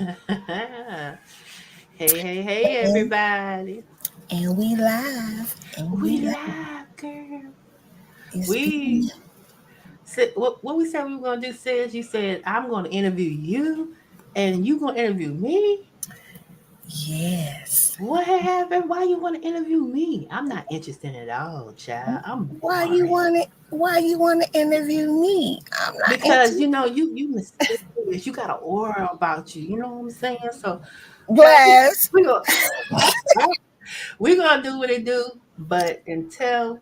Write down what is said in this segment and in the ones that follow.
Hey, And, everybody. and we live. And we We live. live, girl. It's been, We said what we said we were gonna do. Says you said I'm gonna interview you, and you gonna interview me. yes. What happened? Why you want to interview me? I'm not interested at all, child. I'm boring. Why you want to interview me? I'm not Because into you mysterious. You got an aura about you. You know what I'm saying? So, child, bless. we gonna we're gonna do what it do, but until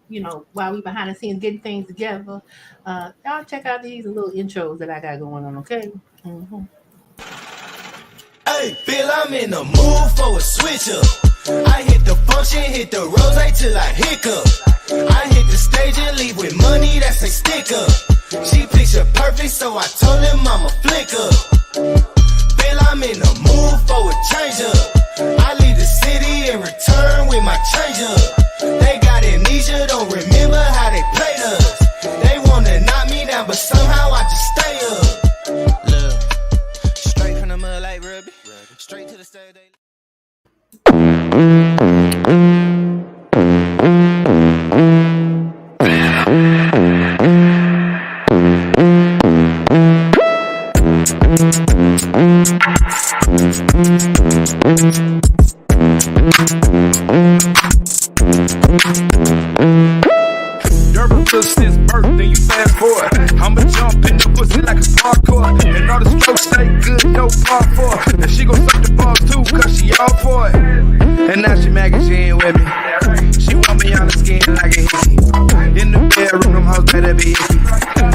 while we behind the scenes getting things together, y'all check out these little intros that I got going on. Okay. Mm-hmm. Hey, feel I'm in the mood for a switch up. I hit the function, hit the rose till I hiccup. I hit the stage and leave with money that's a stick up. She picture perfect, so I told him I'm a flick up. Feel I'm in the mood for a change up. I leave the city and return with my change up. They got amnesia, don't remember how they played us. They wanna knock me down, but somehow I just stay up. Look, straight from the mud like Ruby. Straight to the stage. Durban took since birth, then you fast forward. I'ma jump in the pussy like a parkour. And all the strokes stay good, no par for. And she gon' suck the balls too, cause she all for it. And now she mad 'cause she ain't with me. She want me on the skin like a hickey. In the bedroom, them hoes better be icky.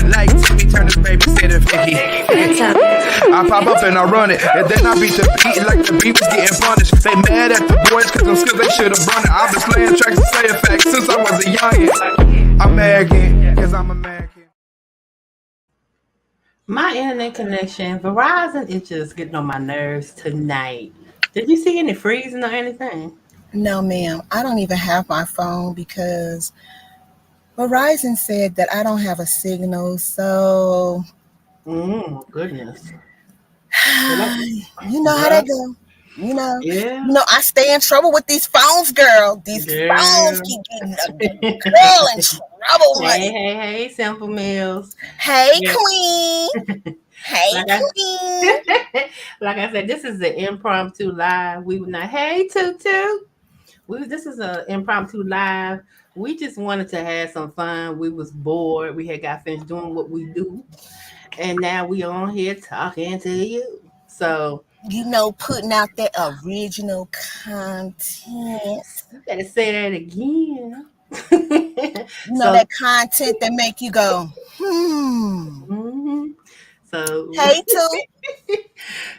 Like Timmy Turner's babysitter Vicky. I pop up and I run it, and then I beat the beat like the beat was getting punished. They mad at the boys 'cause them skills they should've run it. I've been slaying tracks and saying facts since I was a youngin'. I'm mad again, 'cause I'm American. My internet connection, Verizon, is just getting on my nerves tonight. Did you see any freezing or anything? No, ma'am. I don't even have my phone because Verizon said that I don't have a signal. So Goodness. Well, you know how girl, that go. You know, yeah, I stay in trouble with these phones, girl. These phones girl. keep getting the girl in trouble, Hey, honey. hey, hey, Simple Mills. Hey, Yeah. queen. Hey, Like I queen. like I said, this is an impromptu live. We were not, hey Tutu. This is an impromptu live. We just wanted to have some fun. We was bored. We had got finished doing what we do. And now we on here talking to you. So Putting out that original content. you better say that again. So That content that make you go, mhm. So Hey, too.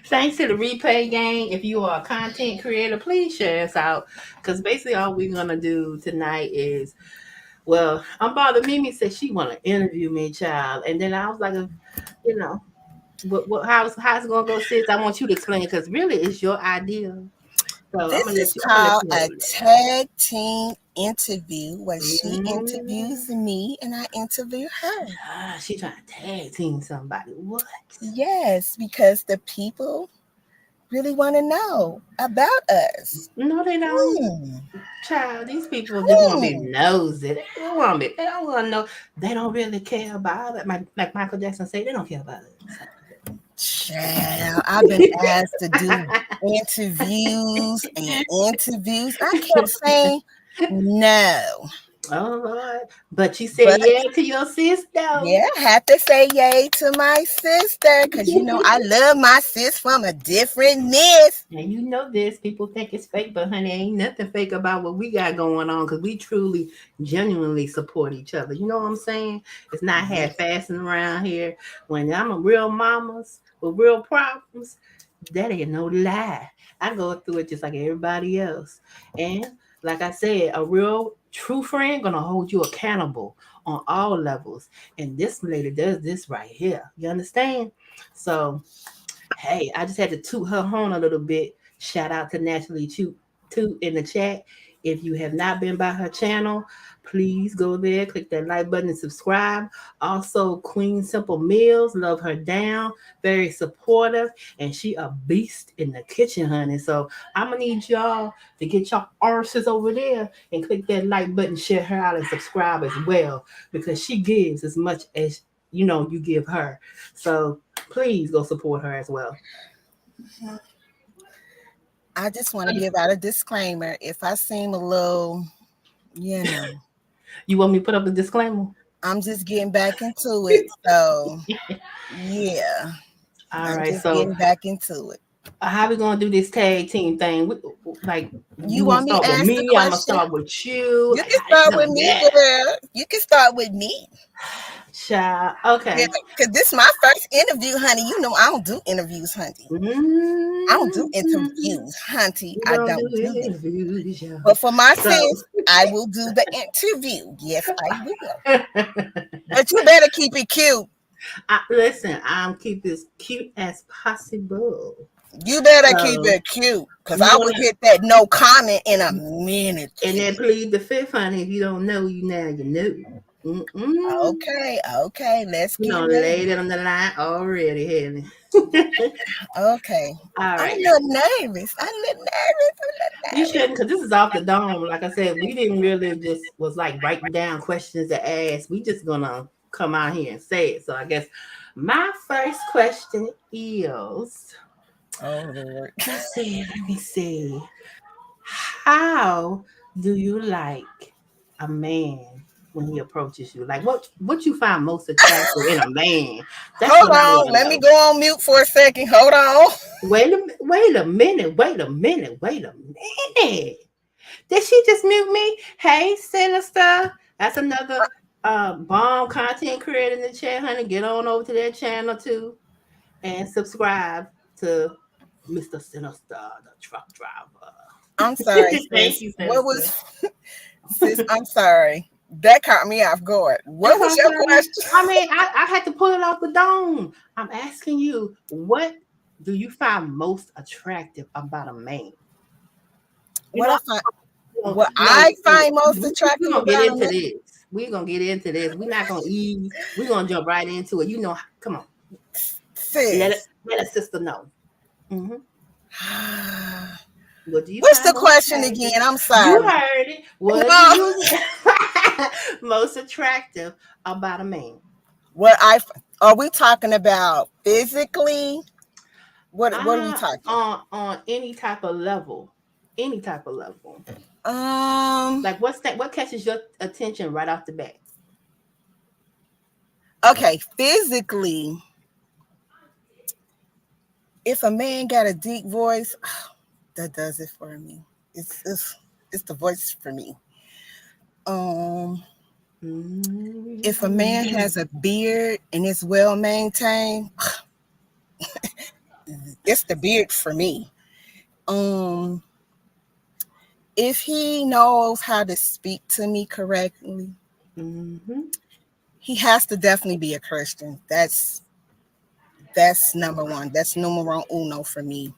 thanks to the replay gang. If you are a content creator, please share us out. Because basically all we're gonna do tonight is, well, I'm bothered. Mimi said she wanna interview me, child. And then I was like, you know, how's it gonna go, sis? I want you to explain it because really it's your idea. So I'm This gonna is let called you a know. tag team interview where she Mm, interviews me and I interview her. she trying to tag team somebody. What? Yes, because the people really want to know about us. No, they don't. Hmm. Child, these people just want to be Hmm. nosy. They don't want me. They don't want to know. They don't really care about it. Like Michael Jackson said, they don't care about Child, I've been asked to do interviews and interviews. I kept saying no. Oh Lord! But you said But yeah to your sis, though. yeah, I have to say yay to my sister because I love my sis from a different miss. And you know this, people think it's fake, but honey, ain't nothing fake about what we got going on because we truly, genuinely support each other. You know what I'm saying? It's not Yeah. half-assing around here. When I'm a real mamas with real problems, that ain't no lie. I go through it just like everybody else. And like I said, a real true friend gonna hold you accountable on all levels. And this lady does this right here. You understand? So hey, I just had to toot her horn a little bit. Shout out to Naturally Toot in the chat. If you have not been by her channel, please go there, click that like button and subscribe. Also, Queen Simple Meals, love her down, very supportive, and she a beast in the kitchen, honey. So I'm gonna need y'all to get your arses over there and click that like button, share her out, and subscribe as well, because she gives as much as you give her. So please go support her as well. I just want to give out a disclaimer. If I seem a little, you know, You want me to put up a disclaimer? I'm just getting back into it. So, yeah, All I'm right. just So getting back into it. how we gonna do this tag team thing? Like, You gonna want me to start with ask the me? I'm gonna question? start with you. You can I start know with me, that. girl. You can start with me. Child. Yeah, Okay. because this is my first interview, honey. You know I don't do interviews, honey. I don't do Mm-hmm. interviews, honey. We I don't do don't do them. interviews, y'all. But for my So sis, I will do the interview. Yes, I will. But you better keep it cute. listen, I'm keep as cute as possible. You better keep So it cute. Because you I will wanna hit that no comment in a minute. and then plead the fifth, honey. If you don't know, you now you know. Mm-mm. Okay. Let's You get know, ready. laid it on the line already, Haley. Okay. All I'm a right. little nervous. You shouldn't, because this is off the dome. Like I said, we didn't really just was like writing down questions to ask. We just gonna come out here and say it. So I guess my first question is, Oh, Lord. let me see. How do you like a man when he approaches you? Like what you find most attractive in a man? That's Hold what I on. want to Let me know. go on mute for a second. Hold on. Wait a minute. Did she just mute me? Hey, Sinister. That's another bomb content creator in the chat, honey. Get on over to their channel too and subscribe to Mr. Sinister, the truck driver. I'm sorry, Thank sis. you, What Sinister. was, sis? I'm sorry. That caught me off guard. What It's was your okay. question? I mean, I had to pull it off the dome. I'm asking you, what do you find most attractive about a man? You What know, I find, know, what you know, I find most we're attractive gonna get about a into man? this. We're gonna get into this. We're not gonna ease. We're gonna jump right into it. Come on, Sis. let a sister know. Mm-hmm. What do you What's find the most question attractive? again? I'm You sorry. heard it. What do No. you most attractive about a man? Are we talking about physically? What are we talking? On any type of level, any type of level. Um. Like what's that? What catches your attention right off the bat? Okay, physically, if a man got a deep voice, that does it for me. It's the voice for me. If a man has a beard and it's well maintained, it's the beard for me. If he knows how to speak to me correctly, he has to definitely be a Christian. That's number one. That's numero uno for me.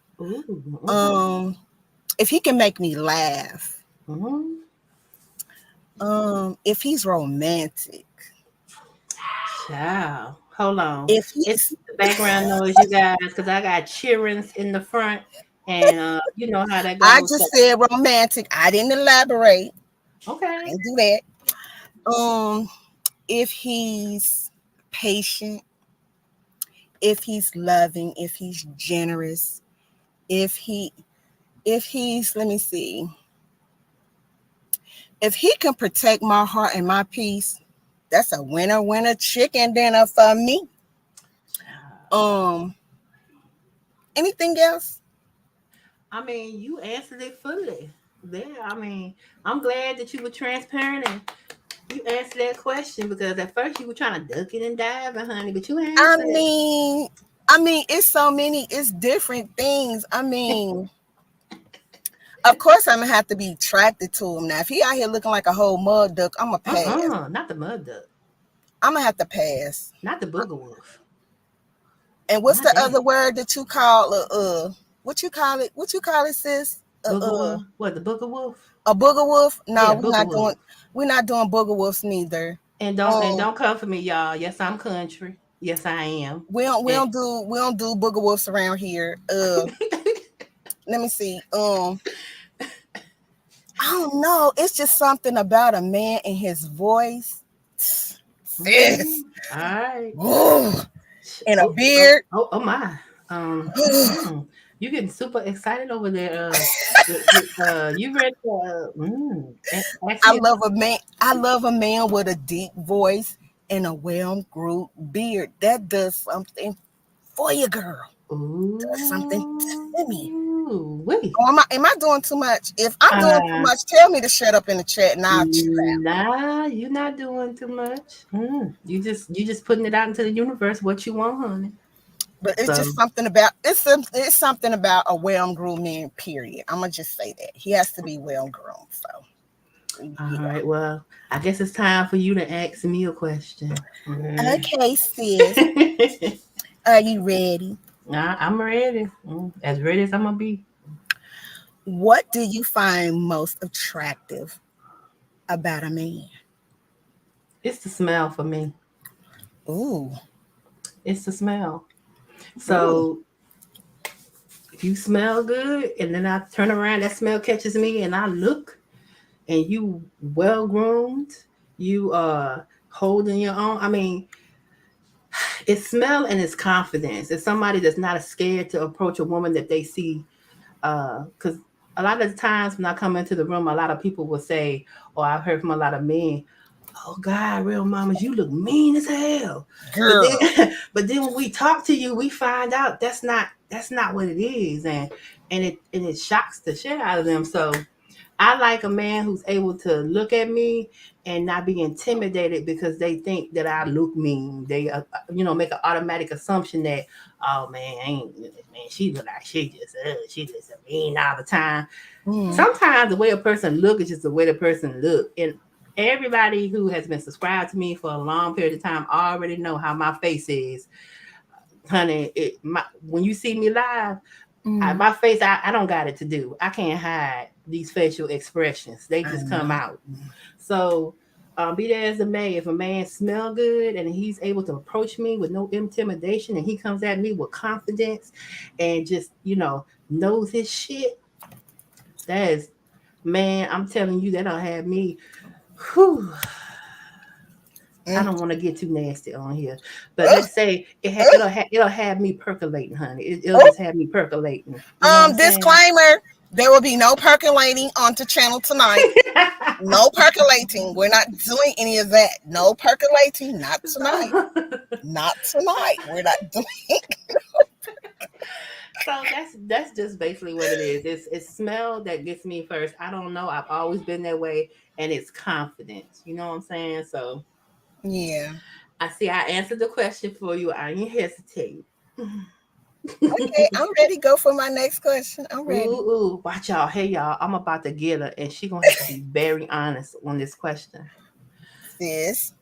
If he can make me laugh, if he's romantic, Child, hold on. if It's he's the background noise, you guys, because I got cheerings in the front, and you know how that I goes. just said romantic. I didn't elaborate. I Okay. didn't do that. If he's patient, if he's loving, if he's generous, if he's let me see, if he can protect my heart and my peace, that's a winner chicken dinner for me. Anything else? I mean, you answered it fully there. I mean, I'm glad that you were transparent and you answered that question, because at first you were trying to duck it and dive, honey, but you answered it. I mean, it's so many, it's different things. I mean, of course I'm gonna have to be attracted to him. Now, if he out here looking like a whole mud duck, I'm gonna pass. Not the mud duck. I'm gonna have to pass. Not the booger wolf. And what's Not the that. other word that you call what you call it? What you call it, sis? Booger wolf? What, the booger wolf? A booger wolf? No, Yeah, we're booger not wolf. doing. We're not doing booger wolves neither. And Um, don't come for me, y'all. Yes, I'm country. Yes, I am. And we don't do booger wolves around here. Let me see. I don't know. It's just something about a man and his voice. Sis. all right. Ooh, and a Oh, oh, beard. oh my. You getting super excited over there. You ready to ask I me? love a man. I love a man with a deep voice and a well-groomed beard. That does something for you, girl. Does something to me. Ooh, wait. Oh, am I doing too much? If I'm doing too Uh, much, tell me to shut up in the chat and I'll chill out. nah, you're not doing too much. You just putting it out into the universe what you want, honey. But it's just So, something about it's something about a well-groomed man. Period. I'm gonna just say that he has to be well-groomed. So all yeah. right. Well, I guess it's time for you to ask me a question. Okay, sis. Are you ready? Nah, I'm ready. As ready as I'm gonna be. What do you find most attractive about a man? It's the smell for me. Ooh, It's the smell. ooh. So if you smell good, and then I turn around, that smell catches me, and I look, and you well groomed, you holding your own. I mean, it's smell and it's confidence. It's somebody that's not scared to approach a woman that they see. Because a lot of the times when I come into the room, a lot of people will say, or I've heard from a lot of men, "Oh God, real mamas, you look mean as hell." But Girl. then, but then when we talk to you, we find out that's not what it is, and it shocks the shit out of them. So I like a man who's able to look at me and not be intimidated because they think that I look mean. They, make an automatic assumption that, oh man, she look like she just mean all the time. Mm. Sometimes the way a person look is just the way the person look, and everybody who has been subscribed to me for a long period of time already know how my face is, honey. When you see me live. Mm. My face, I don't got it to do. I can't hide these facial expressions. They I just come know. out. So, be that as it may, if a man smell good and he's able to approach me with no intimidation and he comes at me with confidence and just, knows his shit, that is, man, I'm telling you, that'll have me, whew, I Mm. don't want to get too nasty on here, but Oh, let's say oh, it'll have me percolating, honey. It'll oh. just have me percolating. You know what I'm saying? Disclaimer: there will be no percolating on the channel tonight. No percolating. We're not doing any of that. No percolating. Not tonight. So, Not tonight. We're not doing. so that's just basically what it is. It's smell that gets me first. I don't know. I've always been that way, and it's confidence. You know what I'm saying? So Yeah. I see. I answered the question for you. I didn't hesitate. Okay. I'm ready to go for my next question. I'm ready. Ooh, watch y'all. Hey y'all, I'm about to get her, and she gonna have to be very honest on this question. Sis.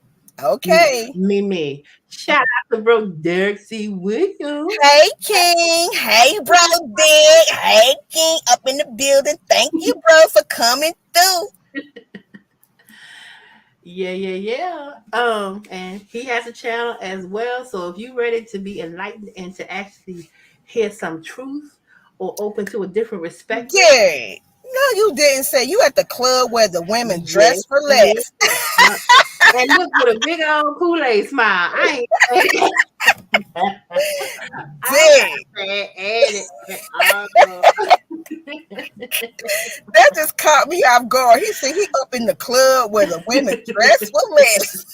Okay. Mimi, shout out to bro Derek C. Williams. Hey, King. Hey, bro, Dick. Hey, King. Up in the building. Thank you, bro, for coming through. Yeah. And he has a channel as well. So if you're ready to be enlightened and to actually hear some truth or open to a different perspective, Gary. No, you didn't say you at the club where the women yes, dress for yeah. less. And look with a big old Kool-Aid smile. I ain't I got Dang. that added. That just caught me off guard. He said he up in the club where the women dress for less.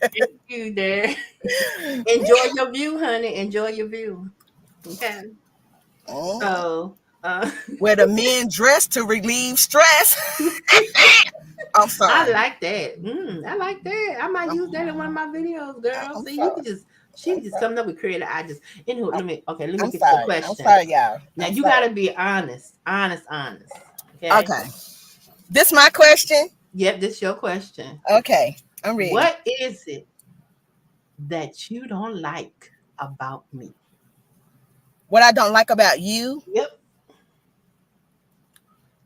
Thank you there. Enjoy your view, honey. Enjoy your view. Okay. Mm. So Where the men dress to relieve stress. I'm I sorry. like that. I like that. I might use that in one of my videos, girl. I'm See, you sorry. can just she just coming up with creative ideas. Anyway, let me I'm get to the sorry. I'm question. sorry, y'all. Now I'm you sorry. gotta be honest. Okay. Okay. This my question. Yep, this your question. Okay. I'm ready. What is it that you don't like about me? What I don't like about you, Yep.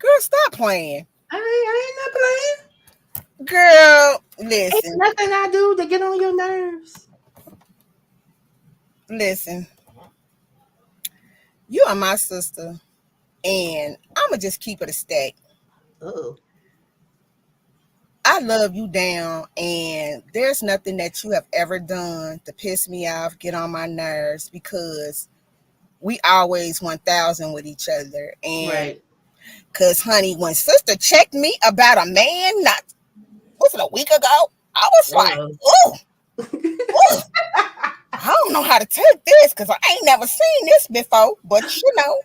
Girl, stop playing. I ain't not playing. Girl, Ain't listen. nothing I do to get on your nerves. Listen. You are my sister, and I'ma just keep it a stack. Oh, I love you down, and there's nothing that you have ever done to piss me off, get on my nerves, because we always 1,000 with each other. And right. because, honey, when sister checked me about a man, not was it a week ago? I was like, Uh-oh. ooh, ooh, I don't know how to take this because I ain't never seen this before. But you know,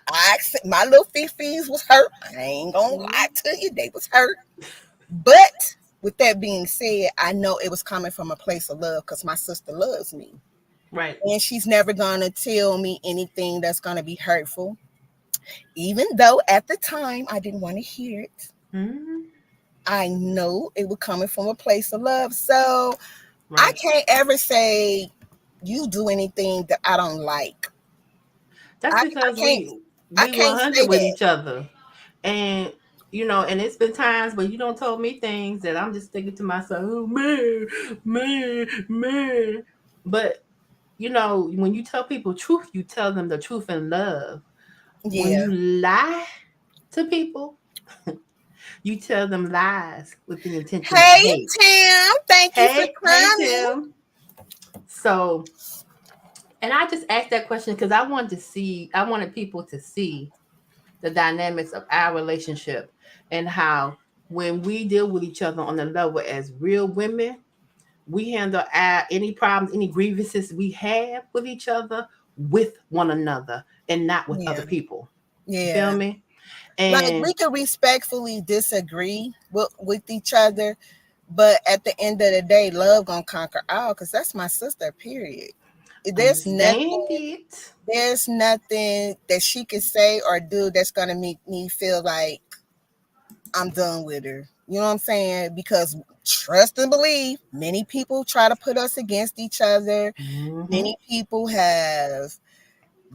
I accept my little fifis was hurt. I ain't gonna lie to you, they was hurt. But with that being said, I know it was coming from a place of love because my sister loves me. Right. And she's never gonna tell me anything that's gonna be hurtful. Even though at the time I didn't want to hear it. Mhm. I know it was coming from a place of love. So I Right. can't ever say you do anything that I don't like. That's I because can't I we can't say 100 with that. each other, and and it's been times where you don't told me things that I'm just thinking to myself, oh man, man, man. But when you tell people truth, you tell them the truth in love. When Yeah. you lie to people, you tell them lies with the intention of Hey hate. Tim, thank you for Hey, coming. Tim. So, and I just asked that question because I wanted people to see the dynamics of our relationship and how when we deal with each other on the level as real women, we handle any problems, any grievances we have with each other with one another and not with other Yeah. people. You feel Yeah. me? Like And we could respectfully disagree with each other, but at the end of the day, love gonna conquer all because that's my sister, period. There's understand nothing it. there's nothing that she can say or do that's gonna make me feel like I'm done with her. You know what I'm saying? Because trust and believe, many people try to put us against each other. Hmm. Many people have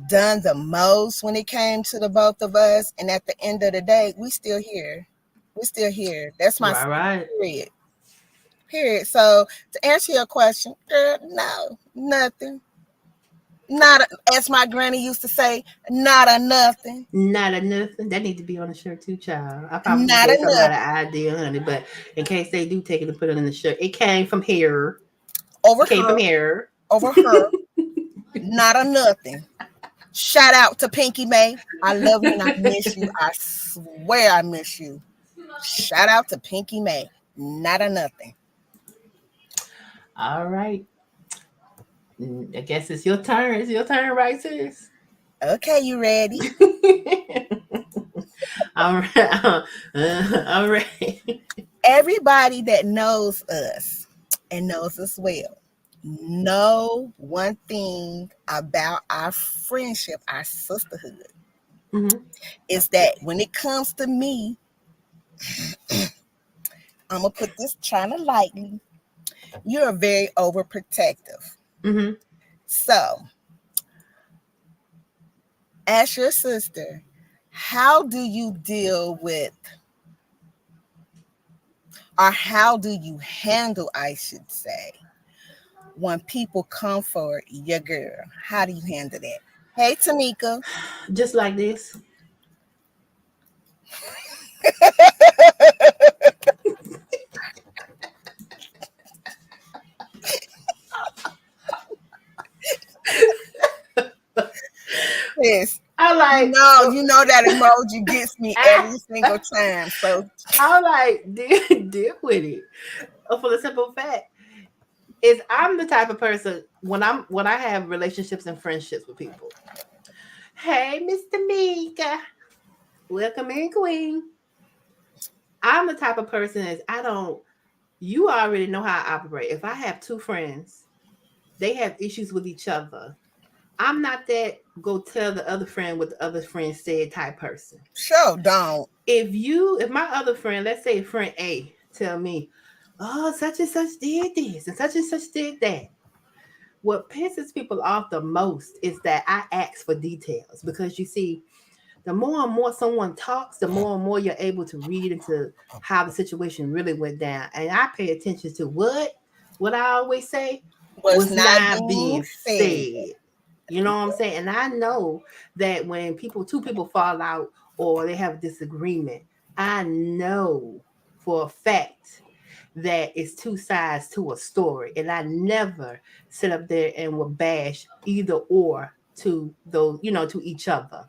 done the most when it came to the both of us. And at the end of the day, we still here. We're still here. That's my Right, right. period. Period. So to answer your question, girl, no, nothing. Not as my granny used to say, not a nothing. Not a nothing. That need to be on the shirt too, child. I probably Not a gave somebody nothing. an idea, honey. But in case they do take it and put it in the shirt, it came from here. Over It came from her, here. over her, not a nothing. Shout out to Pinky May. I love you and I miss you. I swear I miss you. Shout out to Pinky May. Not a nothing. All right. I guess it's your turn. It's your turn, right, sis? Okay, you ready? All right. All right. Everybody that knows us and knows us well know one thing about our friendship, our sisterhood, Hmm. is that when it comes to me, I'm gonna put this kind of lightly. You're very overprotective. Hmm. So, as your sister, how do you deal with, or how do you handle, I should say, when people come for your girl? How do you handle that? Hey, Tamika. Just like this. Yes. I like. You know that emoji gets me every single time. So I like deal with it. For the simple fact is, I'm the type of person when I have relationships and friendships with people. Hey, Mr. Mika, welcome in, Queen. I'm the type of person is I don't. You already know how I operate. If I have two friends, they have issues with each other. I'm not that go tell the other friend what the other friend said type person. sure don't. If my other friend, let's say friend A, tell me, oh, such and such did this and such did that. What pisses people off the most is that I ask for details because you see, the more and more someone talks, the more and more you're able to read into how the situation really went down. And I pay attention to what I always say Was was not not being being said. said. You know what I'm saying? And I know that when two people fall out or they have a disagreement, I know for a fact that it's two sides to a story. And I never sit up there and will bash either or to those, to each other.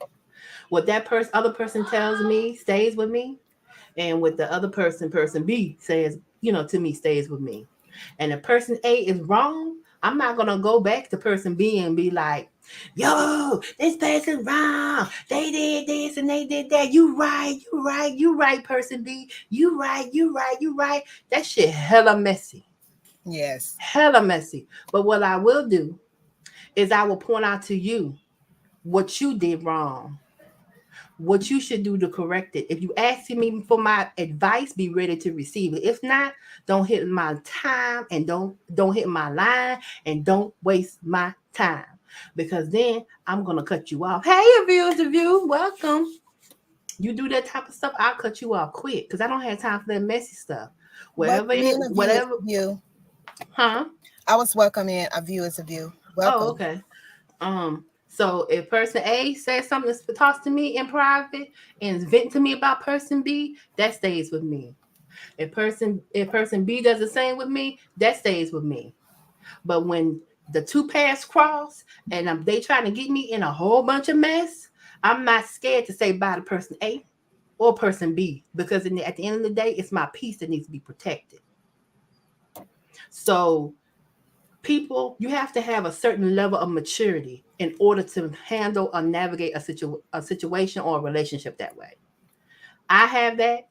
What that other person tells me stays with me, and what the other person B says, to me stays with me. And if person A is wrong, I'm not gonna go back to person B and be like, yo, this person's wrong. They did this and they did that. You right, person B. You right. That shit hella messy. Yes. Hella messy. But what I will do is I will point out to you what you did wrong, what you should do to correct it. If you ask me for my advice, be ready to receive it. If not, don't hit my time and don't hit my line and don't waste my time, because then I'm gonna cut you off. Hey, view, welcome. You do that type of stuff, I'll cut you off quick because I don't have time for that messy stuff. Whatever, Whatever. Huh? I was welcoming a view as a view. Welcome. Oh, okay. So if person A says something that's talks to me in private and is venting to me about person B, that stays with me. If person B does the same with me, that stays with me. But when the two paths cross and they trying to get me in a whole bunch of mess, I'm not scared to say bye to person A or person B, because at the end of the day, it's my peace that needs to be protected. So people, you have to have a certain level of maturity in order to handle or navigate a situation or a relationship that way. I have that,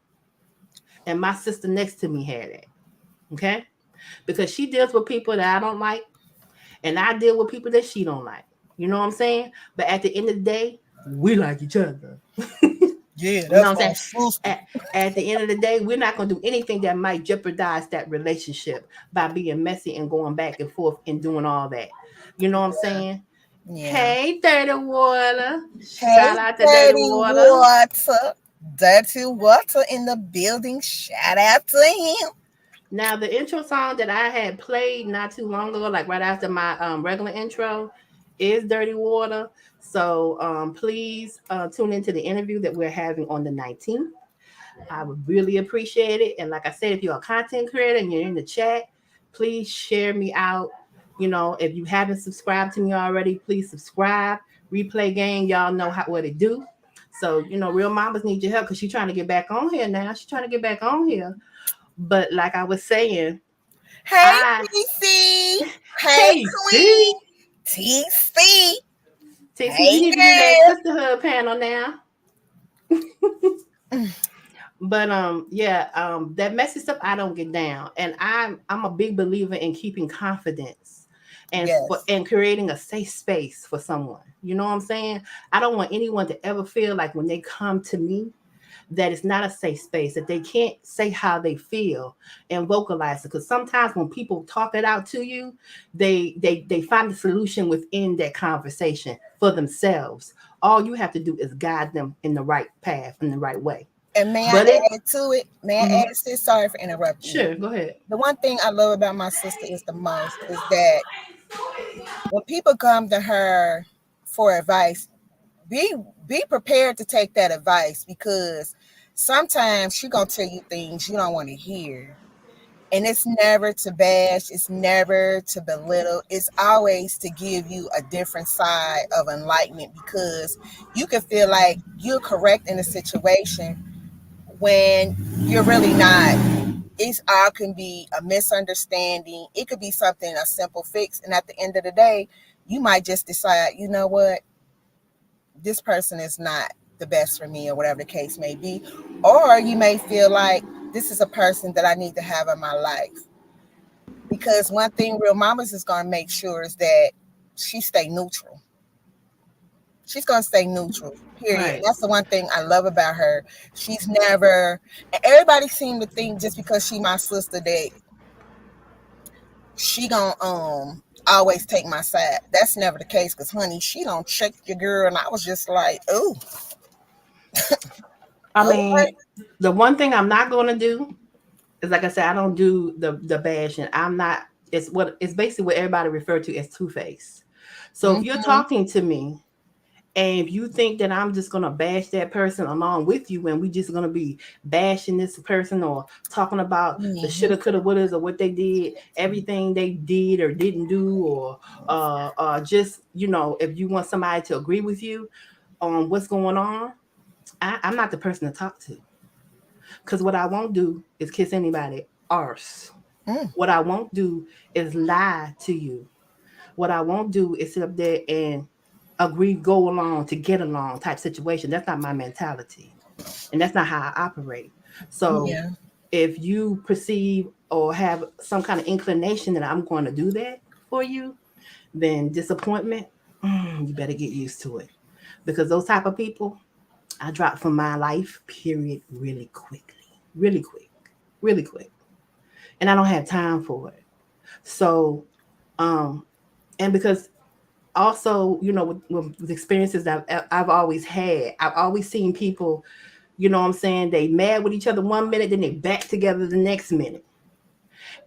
and my sister next to me had that. Okay? Because she deals with people that I don't like, and I deal with people that she don't like. You know what I'm saying? But at the end of the day, we like each other. Yeah, you know what I'm saying? At the end of the day, we're not going to do anything that might jeopardize that relationship by being messy and going back and forth and doing all that. You know what I'm saying? Yeah. Hey, Dirty Water. Shout out to Dirty Water. Dirty Water in the building. Shout out to him. Now, the intro song that I had played not too long ago, like right after my regular intro, is Dirty Water. So please tune into the interview that we're having on the 19th. I would really appreciate it. And like I said, if you're a content creator and you're in the chat, please share me out. If you haven't subscribed to me already, please subscribe. Replay Gang, y'all know what it do. So, real mamas need your help because she's trying to get back on here now. She's trying to get back on here. But like I was saying, hey, TC. Hey, Queen. TC. TC, hey, you need to do that sisterhood panel now. But that messy stuff I don't get down, and I'm a big believer in keeping confidence and and creating a safe space for someone. You know what I'm saying? I don't want anyone to ever feel like when they come to me that it's not a safe space, that they can't say how they feel and vocalize it. Because sometimes when people talk it out to you, they find the solution within that conversation for themselves. All you have to do is guide them in the right path, in the right way. And may I add to it? May I add to it? Sorry for interrupting. Sure, go ahead. The one thing I love about my sister is the most is that when people come to her for advice, be prepared to take that advice, because sometimes she's going to tell you things you don't want to hear. And it's never to bash. It's never to belittle. It's always to give you a different side of enlightenment, because you can feel like you're correct in a situation when you're really not. It's all can be a misunderstanding. It could be something, a simple fix. And at the end of the day, you might just decide, you know what? This person is not the best for me, or whatever the case may be. Or you may feel like this is a person that I need to have in my life. Because one thing Real Mamas is going to make sure is that she stay neutral. She's going to stay neutral, period. Right. That's the one thing I love about her. She's never, and everybody seemed to think just because she my sister that she going to always take my side. That's never the case, because honey, she don't check your girl. And I was just like, ooh, I mean, Okay. the one thing I'm not going to do is, like I said, I don't do the bashing. I'm not. It's basically what everybody referred to as two-faced. So if you're Mm-hmm. talking to me and if you think that I'm just gonna bash that person along with you, and we just gonna be bashing this person or talking about the Mm-hmm. shoulda, coulda, wouldas, or what they did, everything they did or didn't do, or just if you want somebody to agree with you on what's going on, I'm not the person to talk to. Because what I won't do is kiss anybody arse. Mm. What I won't do is lie to you. What I won't do is sit up there and agree, go along to get along type situation. That's not my mentality. And that's not how I operate. So Yeah. if you perceive or have some kind of inclination that I'm going to do that for you, then disappointment, you better get used to it. Because those type of people, I drop from my life, period, really quickly. Really quick. Really quick. And I don't have time for it. So, um, and because also, with experiences that I've always had, I've always seen people, what I'm saying, they mad with each other 1 minute, then they back together the next minute.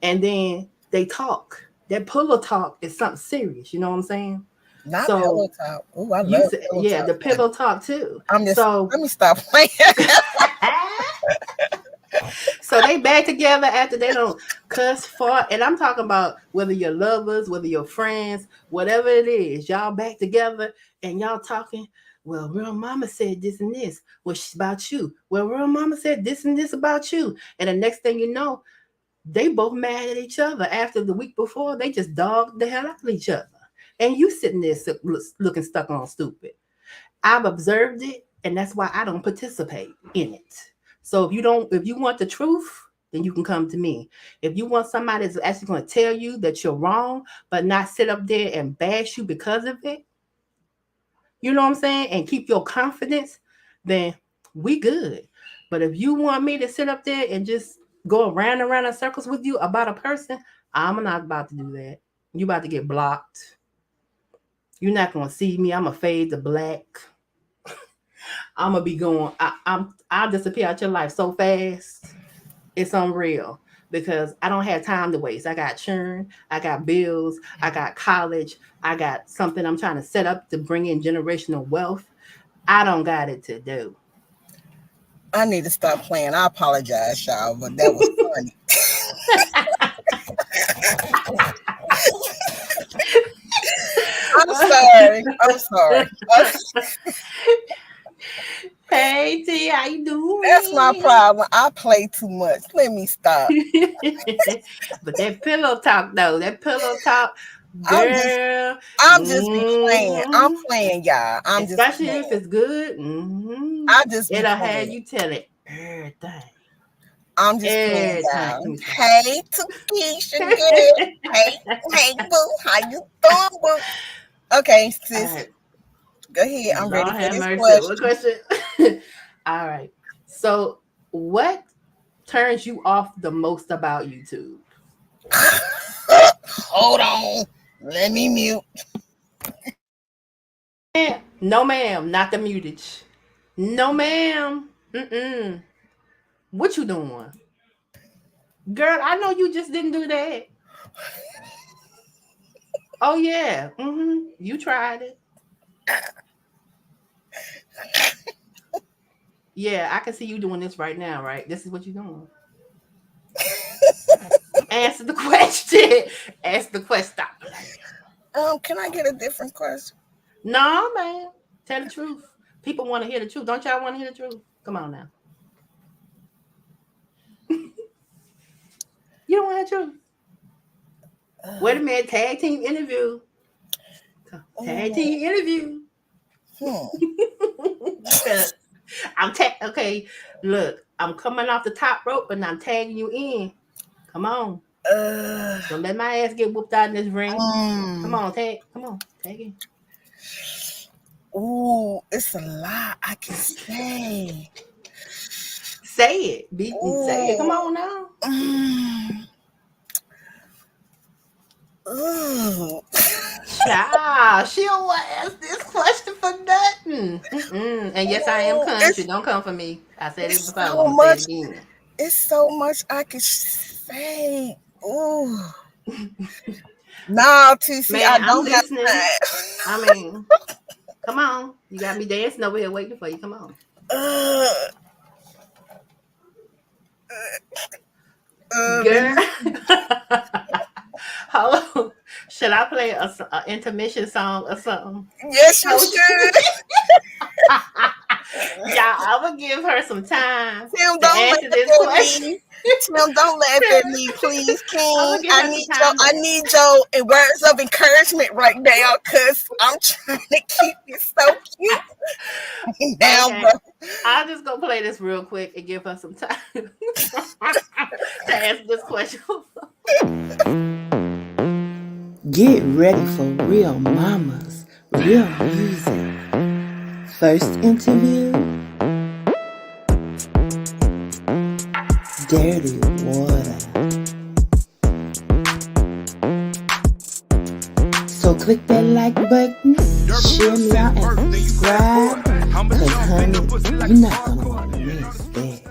And then they talk. That pillow talk is something serious, you know what I'm saying? Not So pillow talk. Oh, I you love said, pillow yeah, talk. the pillow talk too. I'm just. So Let me stop playing. so they back together after they don't cuss, fought, and I'm talking about whether you're lovers, whether you're friends, whatever it is, y'all back together and y'all talking. Well, real mama said this and this. Well, she's about you. Well, real mama said this and this about you. And the next thing you know, they both mad at each other. After the week before, they just dogged the hell out of each other. And you sitting there looking stuck on stupid. I've observed it, and that's why I don't participate in it. So if you want the truth, then you can come to me. If you want somebody that's actually going to tell you that you're wrong, but not sit up there and bash you because of it, you know what I'm saying, and keep your confidence, then we good. But if you want me to sit up there and just go around and around in circles with you about a person, I'm not about to do that. You about to get blocked. You're not gonna see me. I'm gonna fade to black. I'm gonna be going. I'll disappear out your life so fast. It's unreal because I don't have time to waste. I got churn. I got bills. I got college. I got something I'm trying to set up to bring in generational wealth. I don't got it to do. I need to stop playing. I apologize, y'all, but that was funny. I'm sorry. I'm sorry. Hey T, how you doing? That's my problem. I play too much. Let me stop. But that pillow talk though, girl. I'm just be playing. I'm playing, y'all. I'm just Especially playing. if it's good. I just be It'll have playing. you tell it everything. I'm just playing, Every y'all. time. Hey, Tukisha, girl. Hey, boo. How you doing, boo? Okay, sis. Alright. Go ahead. I'm ready Lord for have this mercy. question. What question? All right. So, what turns you off the most about YouTube? Hold on. Let me mute. No, ma'am. Not the mutage. No, ma'am. Mm-mm. What you doing? Girl, I know you just didn't do that. Oh, yeah. You tried it. Yeah, I can see you doing this right now, right? This is what you're doing. Answer the question. Ask the question. Stop. Can I get a different question? No, man. Tell the truth. People want to hear the truth. Don't y'all want to hear the truth? Come on now. You don't want to hear the truth. Wait a minute. Tag team interview. Tag team interview. Okay. Look, I'm coming off the top rope and I'm tagging you in. Come on. Don't let my ass get whooped out in this ring. Come on, tag. Come on, tag in. Ooh, it's a lot I can say. Say it. Say it. Come on now. Ooh. Child, she don't want to ask this question for nothing. Mm-mm. And yes, I am country. Don't come for me. I said it It's before. so I'm gonna much. say it again. It's so much I could say. Ooh. No, TC, Man, I I'm don't have listening. time. I mean, come on. You got me dancing over here waiting for you. Come on. Girl. Hello. Should I play a intermission song or something? Yes, you should. Yeah, I'm gonna give her some time Tim, to don't laugh answer this at question. me. Tim, don't laugh at me, please, King. I'ma give her some time. I need your words of encouragement right now, cause I'm trying to keep it so cute. Now, Okay. bro. I'll just go play this real quick and give her some time to answer this question. Get ready for real mamas, real music. First interview, dirty water. So click that like button, share me out and subscribe, cause honey, you're not gonna want to miss that.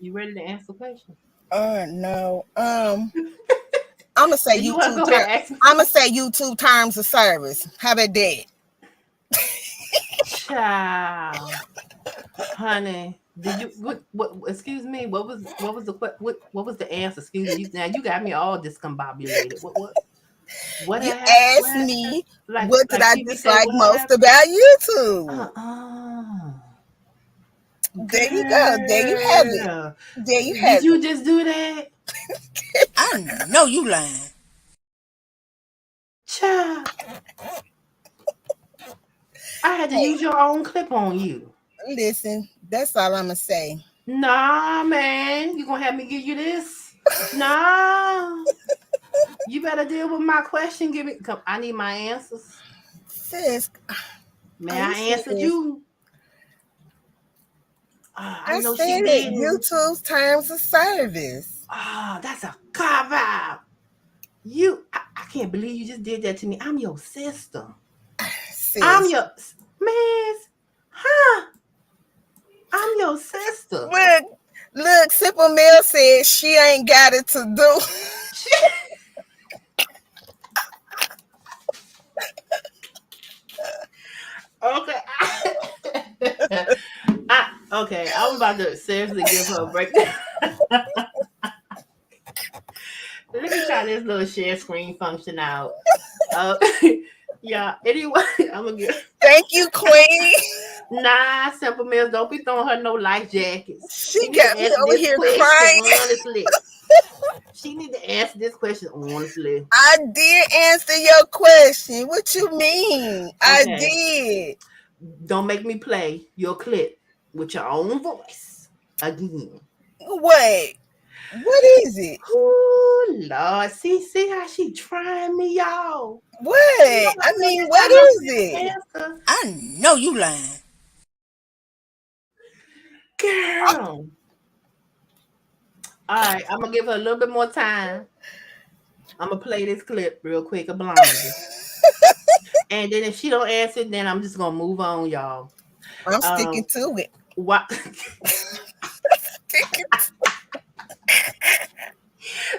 You ready to answer the question? No. I'm gonna say You wanna go ahead and ask me? I'm gonna say YouTube terms of service. How about that? Child, honey, did you what? Excuse me. What was the answer? Excuse me. Now you got me all discombobulated. What? You happened? asked me what did I people say, dislike what most happened? about YouTube. There you go. There you have it. Girl, There you have Did you just do that? I know you lying. Child. I had to use your own clip on you. Listen, that's all I'm gonna say. Nah, man. You gonna have me give you this? Nah. You better deal with my question. I need my answers. Sis, Man, Are I you answered serious? you. I know she said did. it. YouTube's terms of service. That's a cop out. I can't believe you just did that to me. I'm your sister. Sis, I'm your man. Huh? I'm your sister. look, Simple Mill said she ain't got it to do. Okay. Okay, I'm about to seriously give her a breakdown. Let me try this little share screen function out. Yeah, anyway, I'm gonna get. Thank you, Queen. Nah, Simple Mills, don't be throwing her no life jackets. She got me over here crying. Honestly. She need to answer this question honestly. I did answer your question. What you mean? I Okay. did. Don't make me play your clip with your own voice again. What? What is it? Oh Lord, see how she trying me, y'all. What? I mean, what is it? Answer. I know you lying. Girl. All right, I'm gonna give her a little bit more time. I'm gonna play this clip real quick of Blondie. And then if she don't answer, then I'm just gonna move on, y'all. I'm sticking to it. What? Sticking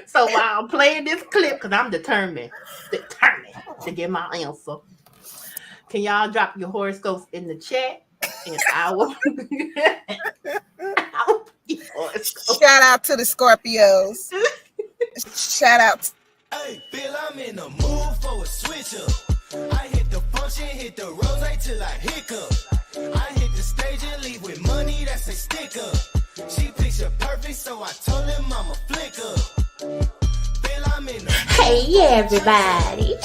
So while I'm playing this clip, because I'm determined to get my answer. Can y'all drop your horoscopes in the chat? And I will. Shout out to the Scorpios. Shout out. Hey, Bill, I'm in the mood for a switch up. I hit the function, hit the rose till I hiccup. I hit the stage and leave with money that's a sticker. She picture perfect, so I told him I'm a flicker. Bill, I'm in the Hey everybody.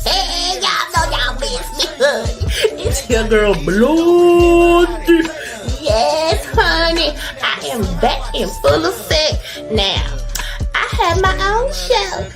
Hey, y'all know y'all miss me, honey. It's your girl Blondie. yes, honey. I am back in full effect. Now, I have my own show.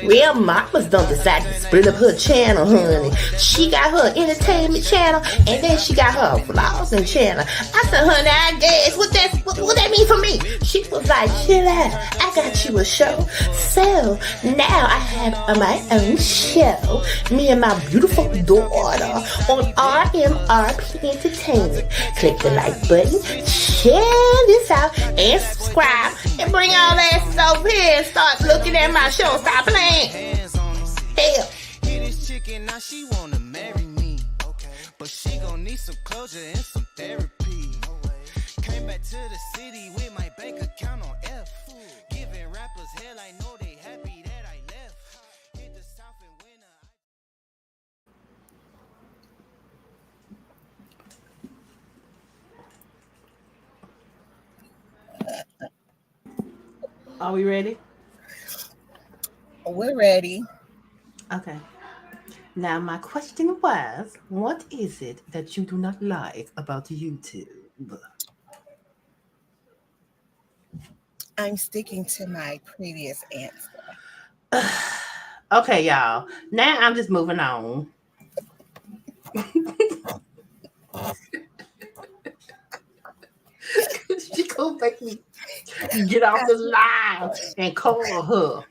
Real mamas don't decide to split up her channel, honey. She got her entertainment channel, and then she got her flossing channel. I said, honey, I guess what that mean for me? She was like, chill out. I got you a show. So now I have my own show. Me and my beautiful daughter on RMRP Entertainment. Click the like button, share this out, and subscribe, and bring all that over here and start looking at my show. Stop playing. Hell. This chicken, now she wanna marry me. But she gon' need some closure and some therapy. Came back to the city with my bank account on F. Giving rappers hell, I know they happy that I left. Hit the south in winter. Are we ready? We're ready. Okay. Now, my question was, what is it that you do not like about YouTube? I'm sticking to my previous answer. Okay, y'all. Now I'm just moving on. She gonna make me get off the live and call her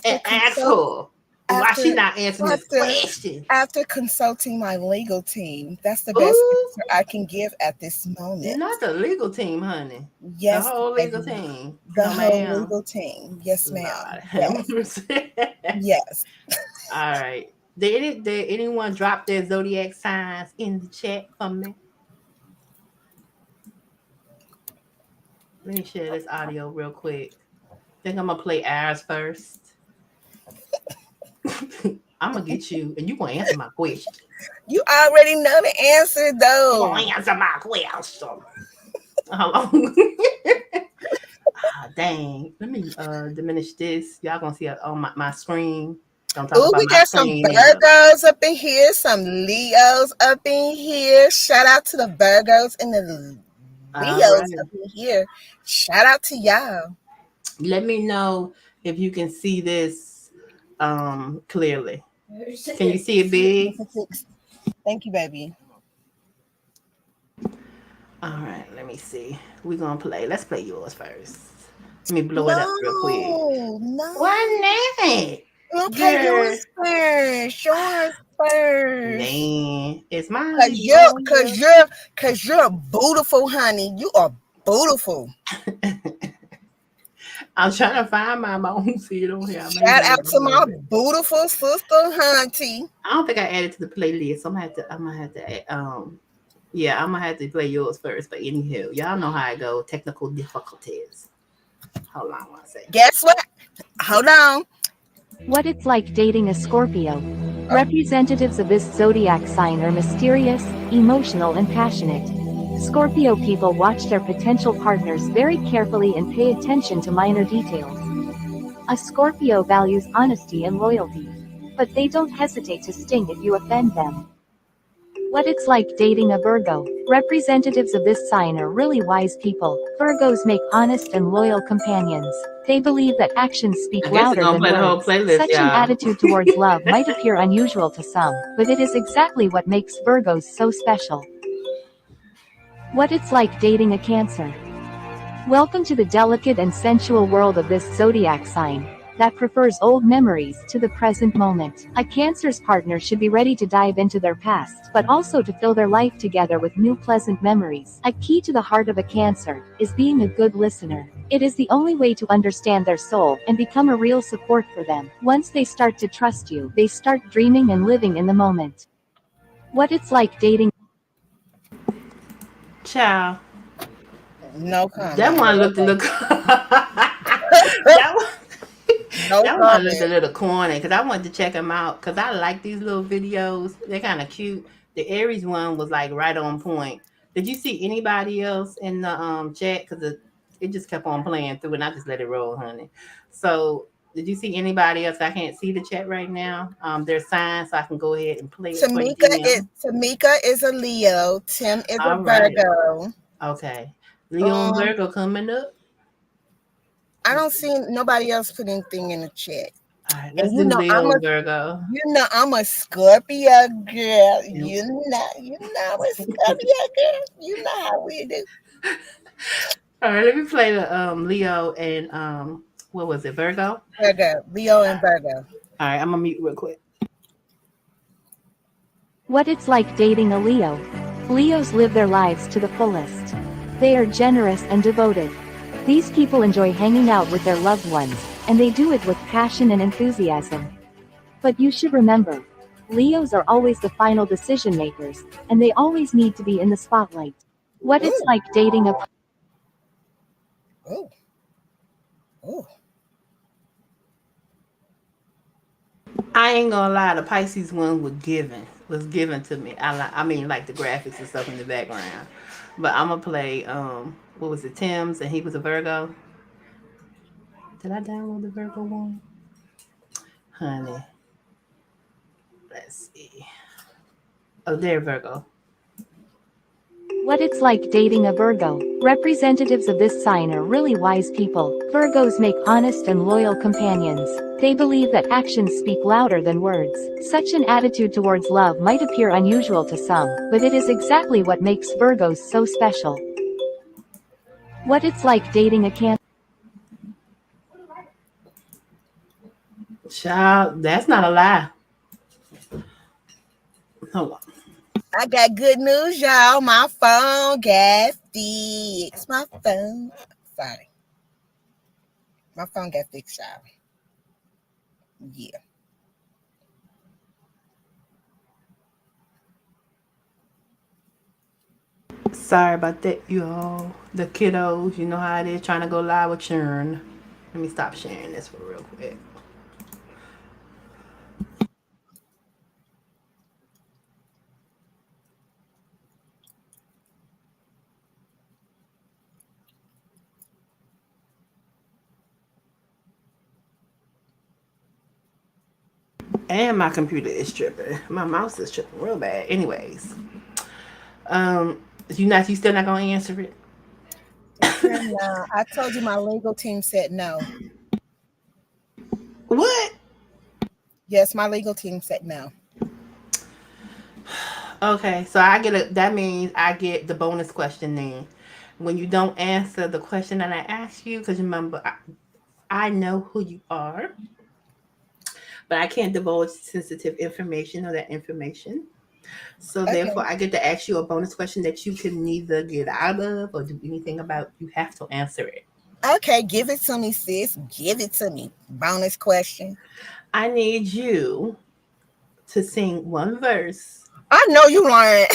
and ask her why she not answering this question. After consulting my legal team, that's the best answer I can give at this moment. Not the legal team, honey. Yes, the whole legal baby. team. The No, whole ma'am. legal team. Yes, ma'am. Yes. Yes. All right. Did anyone drop their zodiac signs in the chat for me? Let me share this audio real quick. I think I'm gonna play ours first. I'm gonna get you, and you gonna answer my question. You already know the answer, You though. gonna answer my question. Hold on. Dang. Let me diminish this. Y'all gonna see it on my screen. Don't talk Ooh, about we my got some screen either. Virgos up in here, some Leos up in here. Shout out to the Virgos and the Leos Alright. up in here. Shout out to y'all. Let me know if you can see this clearly. Can you see it big? Thank you, baby. All right, let me see. We're gonna play. Let's play yours first. Let me blow it up real quick. No. Why not? We'll play yours first. Yours first. Man, it's mine. Cause you're beautiful, honey. You are beautiful. I'm trying to find my own see it on here. Shout out to my beautiful sister, hunty. I don't think I added to the playlist. I'm gonna have to play yours first. But anywho, y'all know how I go. Technical difficulties. Hold on one second. Guess what? Hold on. What it's like dating a Scorpio. Representatives of this zodiac sign are mysterious, emotional, and passionate. Scorpio people watch their potential partners very carefully and pay attention to minor details. A Scorpio values honesty and loyalty, but they don't hesitate to sting if you offend them. What it's like dating a Virgo. Representatives of this sign are really wise people. Virgos make honest and loyal companions. They believe that actions speak I guess louder we're than gonna play the whole words. playlist, Such an y'all. attitude towards love might appear unusual to some, but it is exactly what makes Virgos so special. What it's like dating a Cancer. Welcome to the delicate and sensual world of this zodiac sign that prefers old memories to the present moment. A Cancer's partner should be ready to dive into their past, but also to fill their life together with new pleasant memories. A key to the heart of a Cancer is being a good listener. It is the only way to understand their soul and become a real support for them. Once they start to trust you, they start dreaming and living in the moment. What it's like dating. Ciao. No comment. That one looked a little. No That one looked a comment. little corny because I wanted to check them out because I like these little videos. They're kind of cute. The Aries one was like right on point. Did you see anybody else in the chat? Because it just kept on playing through and I just let it roll, honey. So did you see anybody else? I can't see the chat right now. There's signs, so I can go ahead and play it for you. Tamika is a Leo. Tim is All a right. Virgo. Okay. Leo and Virgo coming up. I don't see nobody else put anything in the chat. All right, And let's you do know Leo and Virgo. I'm a Scorpio girl. Yep. You know I'm a Scorpio girl. You know how we do. All right, let me play the Leo and what was it, Virgo? Virgo, Leo and Virgo. All right, I'm gonna mute real quick. What it's like dating a Leo. Leos live their lives to the fullest. They are generous and devoted. These people enjoy hanging out with their loved ones, and they do it with passion and enthusiasm. But you should remember, Leos are always the final decision makers, and they always need to be in the spotlight. What it's like dating a Oh, oh. I ain't gonna lie, the Pisces one was given to me. I mean, like the graphics and stuff in the background. But I'm gonna play what was it, Tim's, and he was a Virgo. Did I download the Virgo one? Honey. Let's see. Oh, there, Virgo. What it's like dating a Virgo. Representatives of this sign are really wise people. Virgos make honest and loyal companions. They believe that actions speak louder than words. Such an attitude towards love might appear unusual to some, but it is exactly what makes Virgos so special. What it's like dating a Cancer. Child, that's not a lie. Hold on. I got good news, y'all. My phone got fixed. My phone. Sorry. My phone got fixed, y'all. Yeah. Sorry about that, y'all. The kiddos, you know how it is, trying to go live with churn. Let me stop sharing this for real quick. And my computer is tripping. My mouse is tripping real bad. Anyways. You still not gonna answer it? No, I told you my legal team said no. What? Yes, my legal team said no. Okay, so that means I get the bonus question then. When you don't answer the question that I asked you, because remember, I know who you are, but I can't divulge sensitive information or that information. So therefore, I get to ask you a bonus question that you can neither get out of or do anything about. You have to answer it. Okay, give it to me, sis. Give it to me. Bonus question. I need you to sing one verse. I know you lying.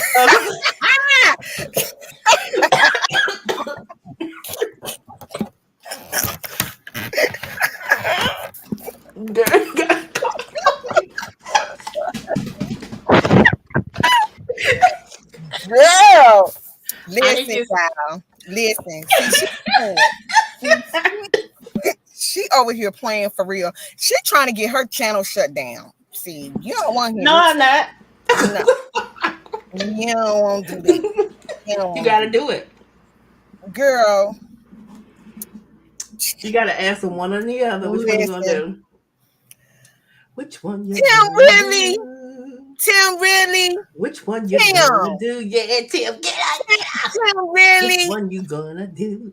Girl, listen, y'all. Listen. She over here playing for real. She trying to get her channel shut down. See, you don't want him. No, I'm not. No. You don't want to do that. You gotta do it. Girl. You gotta answer one or the other. Which one you gonna do? Which one you Tim, really? Tim, really? Which one you gonna do? Yeah, Tim, get out. Tim, really? Which one you gonna do?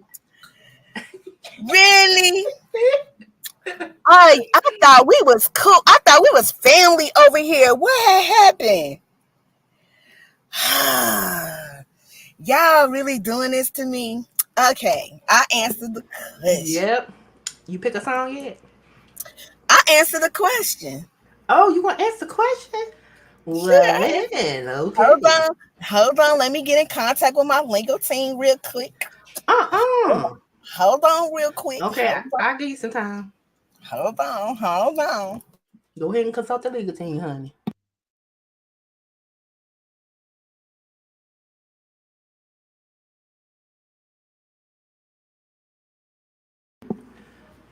Really? I thought we was cool. I thought we was family over here. What had happened? Y'all really doing this to me? Okay, I answered the question. Yep. You pick a song yet? I answered the question. Oh, you want to answer the question? Well, okay. Hold on. Let me get in contact with my legal team real quick. Hold on real quick. Okay, I'll give you some time. Hold on. Go ahead and consult the legal team, honey.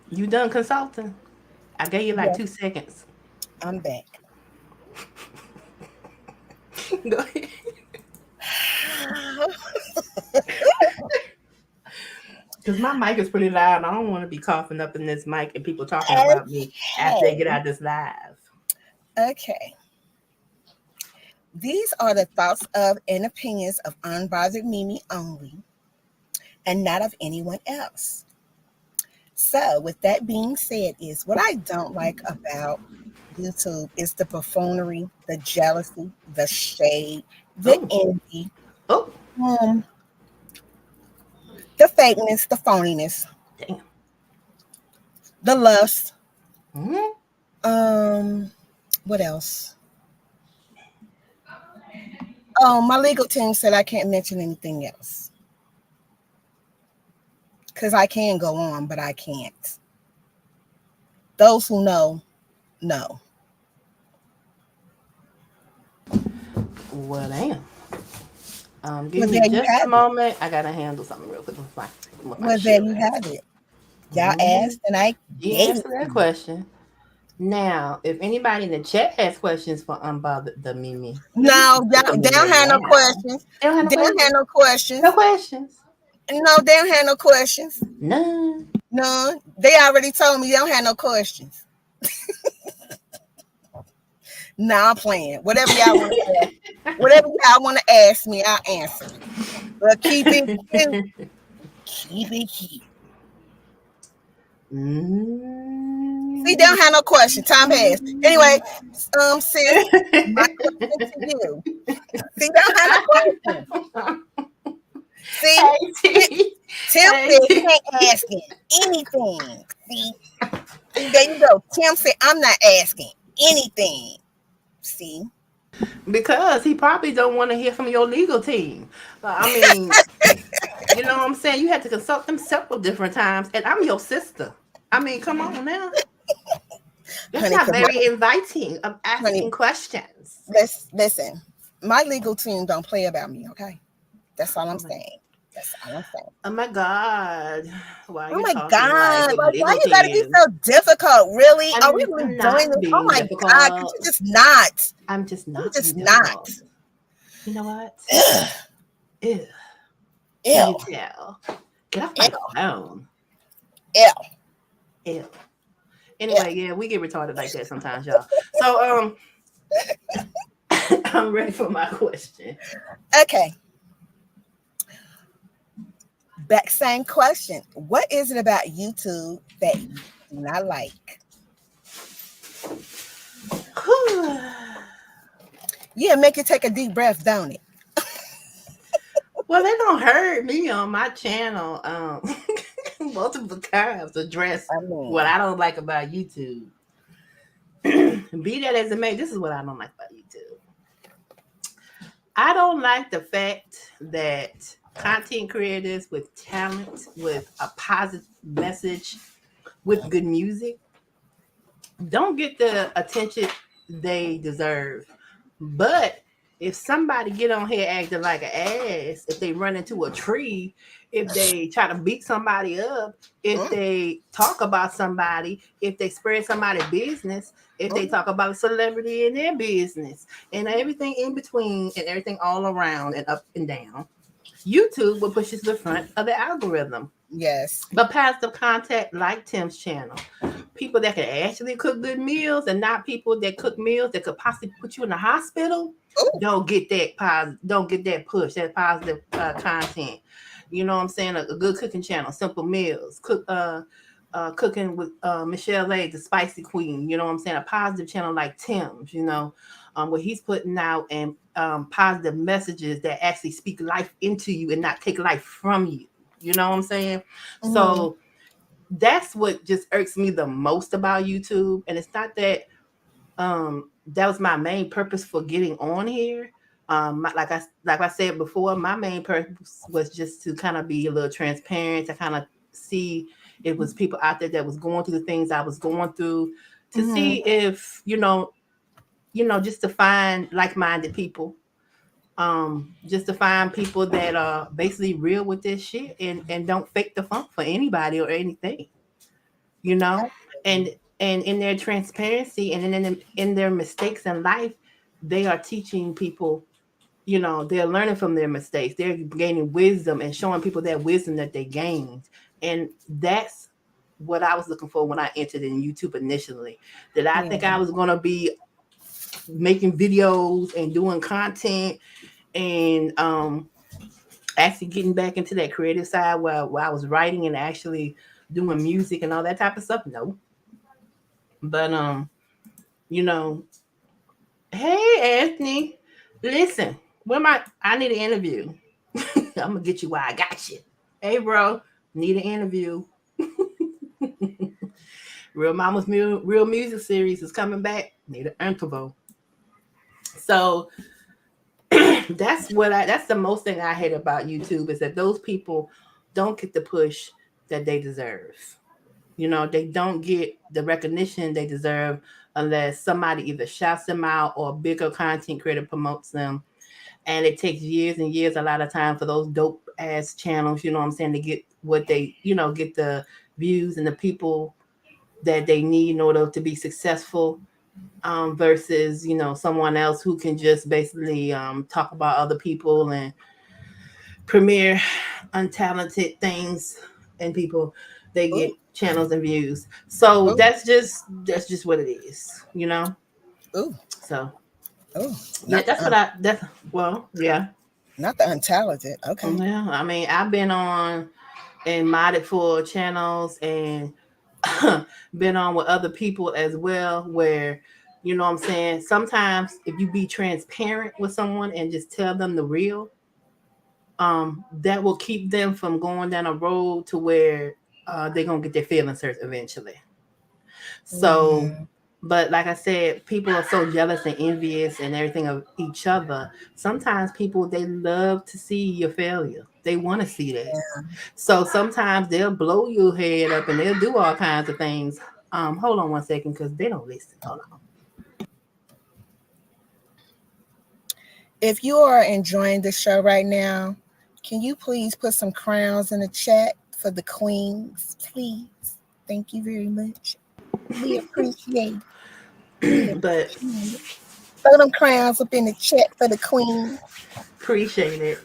You done consulting? I gave you like 2 seconds. I'm back. Go ahead. Because my mic is pretty loud. I don't want to be coughing up in this mic and people talking about me after they get out this live. Okay. These are the thoughts of and opinions of Unbothered Mimi only, and not of anyone else. So, with that being said, is what I don't like about YouTube is the buffoonery, the jealousy, the shade, the envy, Oh, the fakeness, the phoniness, damn. the lust. Mm-hmm. What else? Oh, my legal team said I can't mention anything else. Because I can go on, but I can't. Those who know. Well, damn. Give Well, me there you just a have it. moment. I gotta handle something real quick with my Well, there shit. you have it. Y'all Mhm. asked and I You gave answered that question. Now, if anybody in the chat has questions for Unbothered the Mimi, No, put them they in don't there have no now. questions. They don't have no They don't questions. have no questions. No questions. No, they don't have no questions. None. None. They already told me they don't have no questions. Nah, I'm playing. Whatever y'all want to ask. Whatever y'all want to ask me, I'll answer. But keep it cute. Keep it cute. See, they don't have no question. Time passed. Anyway, sis, my question to you. See, they don't have no question. See, Tim said he ain't asking anything. See, there you go. Tim said I'm not asking anything. See, Because he probably don't want to hear from your legal team. I mean, you know what I'm saying? You had to consult them several different times, and I'm your sister. I mean, come on now. That's honey, not 'cause very inviting of asking Honey. questions. listen. My legal team don't play about me. Okay, that's all I'm saying. That's all I'm saying. Oh my God. Why are Oh you my talking God! like Like, why legal you gotta be team? so difficult? Really? I'm Are we really not doing this? Oh being my difficult. God! Could you just not? I'm just not. Just being not. difficult. You know what? Ugh. Ew. Ew. Can you tell? Get off my Ew. phone. Ew. Ew. Anyway, yeah, we get retarded like that sometimes, y'all. So, I'm ready for my question. Okay. Back, same question. What is it about YouTube that you do not like? Yeah, make you take a deep breath, don't it? Well, they don't hurt me on my channel multiple times address what I don't like about YouTube. Be that as it may, this is what I don't like about YouTube. I don't like the fact that content creators with talent, with a positive message, with good music, don't get the attention they deserve. But if somebody get on here acting like an ass, if they run into a tree, if they try to beat somebody up, if they talk about somebody, if they spread somebody's business, if they talk about a celebrity in their business, and everything in between and everything all around and up and down, YouTube will push us to the front of the algorithm. Yes. But positive content like Tim's channel, people that can actually cook good meals and not people that cook meals that could possibly put you in the hospital, don't get that push, that positive content. You know what I'm saying? A good cooking channel, Simple Meals, cooking with Michelle A, the Spicy Queen. You know what I'm saying? A positive channel like Tim's, you know, where he's putting out and positive messages that actually speak life into you and not take life from you. You know what I'm saying? Mm-hmm. So that's what just irks me the most about YouTube. And it's not that that was my main purpose for getting on here. Like I said before, my main purpose was just to kind of be a little transparent, to kind of see if it was people out there that was going through the things I was going through, to see if, you know, just to find like-minded people. Just to find people that are basically real with this shit and don't fake the funk for anybody or anything, you know, and in their transparency and in their mistakes in life, they are teaching people, you know, they're learning from their mistakes. They're gaining wisdom and showing people that wisdom that they gained. And that's what I was looking for when I entered in YouTube initially. That I think I was going to be making videos and doing content and actually getting back into that creative side where I was writing and actually doing music and all that type of stuff. No. But you know, hey Anthony, listen, I need an interview. I'm gonna get you why I got you. Hey bro, need an interview. Real Mama's Real Music Series is coming back. Need an interview. So that's the most thing I hate about YouTube is that those people don't get the push that they deserve. You know, they don't get the recognition they deserve unless somebody either shouts them out or a bigger content creator promotes them. And it takes years and years, a lot of time for those dope ass channels, you know what I'm saying, to get what they, get the views and the people that they need in order to be successful. Versus, someone else who can just basically talk about other people and premiere untalented things and people. They get channels and views. So that's just what it is, Ooh. So Yeah, yeah. Not the untalented. Okay. Yeah, I mean, I've been on and modded for channels and been on with other people as well where, you know what I'm saying, sometimes if you be transparent with someone and just tell them the real, that will keep them from going down a road to where they're going to get their feelings hurt eventually. So, but like I said, people are so jealous and envious and everything of each other. Sometimes people, they love to see your failure. They want to see that. Yeah. So sometimes they'll blow your head up and they'll do all kinds of things. Hold on one second because they don't listen. Hold on. If you are enjoying the show right now, can you please put some crowns in the chat for the queens, please? Thank you very much. We appreciate it. But throw them crowns up in the chat for the queen. Appreciate it.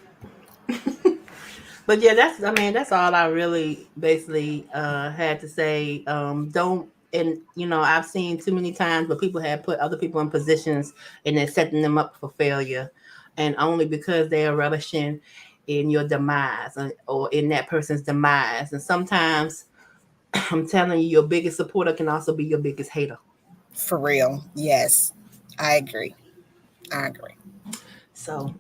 But yeah, that's all I really basically had to say. I've seen too many times where people have put other people in positions and then setting them up for failure, and only because they are relishing in your demise or in that person's demise. And sometimes I'm telling you, your biggest supporter can also be your biggest hater. For real. Yes, I agree. So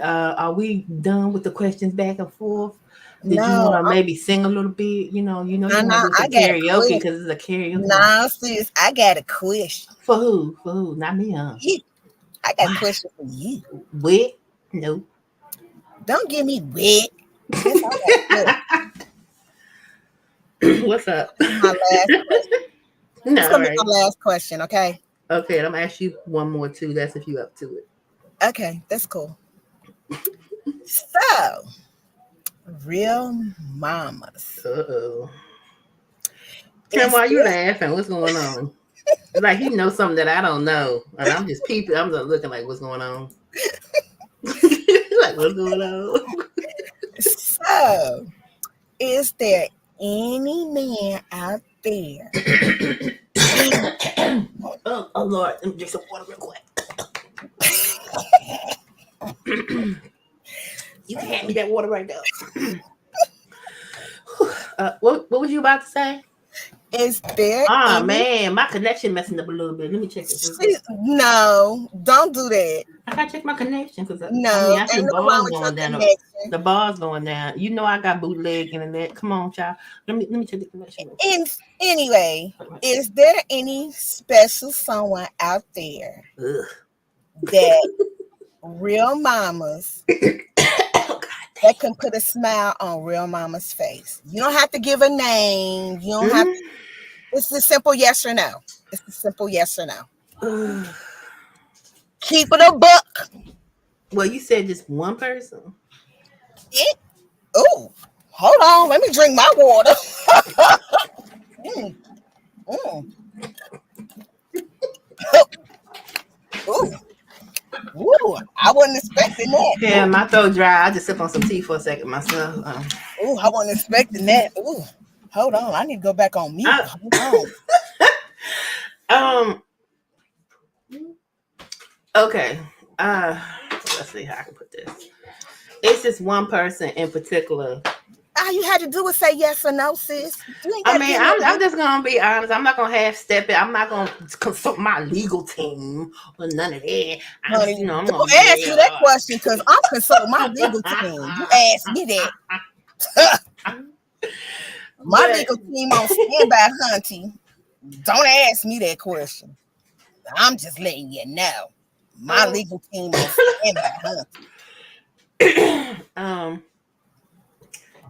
are we done with the questions back and forth? Did you want to maybe sing a little bit? You want to do some karaoke because it's a karaoke. No, sis, I got a question. For who? Not me, huh? You. I got a question for you. Wet? No. Don't give me wet. What's up? My last question. No, right. My last question, okay? Okay, I'm gonna ask you one more too. That's if you up to it. Okay, that's cool. So, Real Mamas. Uh-oh. Tim, why are you laughing? What's going on? Like he knows something that I don't know. And I'm just peeping. I'm just looking like, what's going on? Like, what's going on? So, is there any man out there? Oh Lord, let me drink some water real quick. You can hand me that water right now. What was you about to say? Is there? Man, my connection messing up a little bit. Let me check this. No, don't do that. I gotta check my connection because I see the bars going down. The bars going down. You know I got bootleg internet. Come on, child. Let me check the connection. Anyway, is there any special someone out there that Real Mamas that can put a smile on Real Mama's face? You don't have to give a name. You don't have to. It's a simple yes or no. Keep it a buck. Well, you said just one person. Oh, hold on. Let me drink my water. Ooh, I wasn't expecting that. Yeah, my throat dry. I just sip on some tea for a second myself. Ooh, I wasn't expecting that. Ooh, hold on. I need to go back on mute. I- Hold on. Okay. Let's see how I can put this. It's just one person in particular. All you had to do was say yes or no, sis. You ain't I gotta mean, give me I'm just gonna be honest. I'm not gonna half step it. I'm not gonna consult my legal team or none of that. I'm honey, just, I'm don't gonna ask me that question because I'm consulting my legal team. You ask me that. My But- legal team on standby, hunty. Don't ask me that question. I'm just letting you know. My legal team on standby, hunty.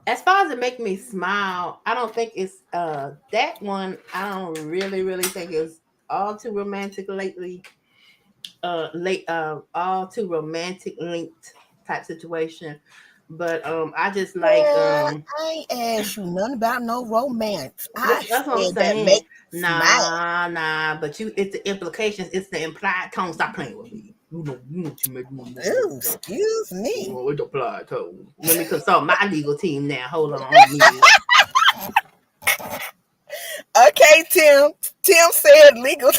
As far as it make me smile, I don't think it's that one. I don't really think it's all too romantic lately. All too romantic linked type situation. But I just like I ain't asked you nothing about no romance. I that's what I'm said that saying. makes me smile. Nah, but it's the implications, it's the implied tone. Stop playing with me. You know you make me Ooh, excuse me. with the implied tone. Let me consult my legal team now. Hold on. I'm muted. Okay, Tim. Tim said legal.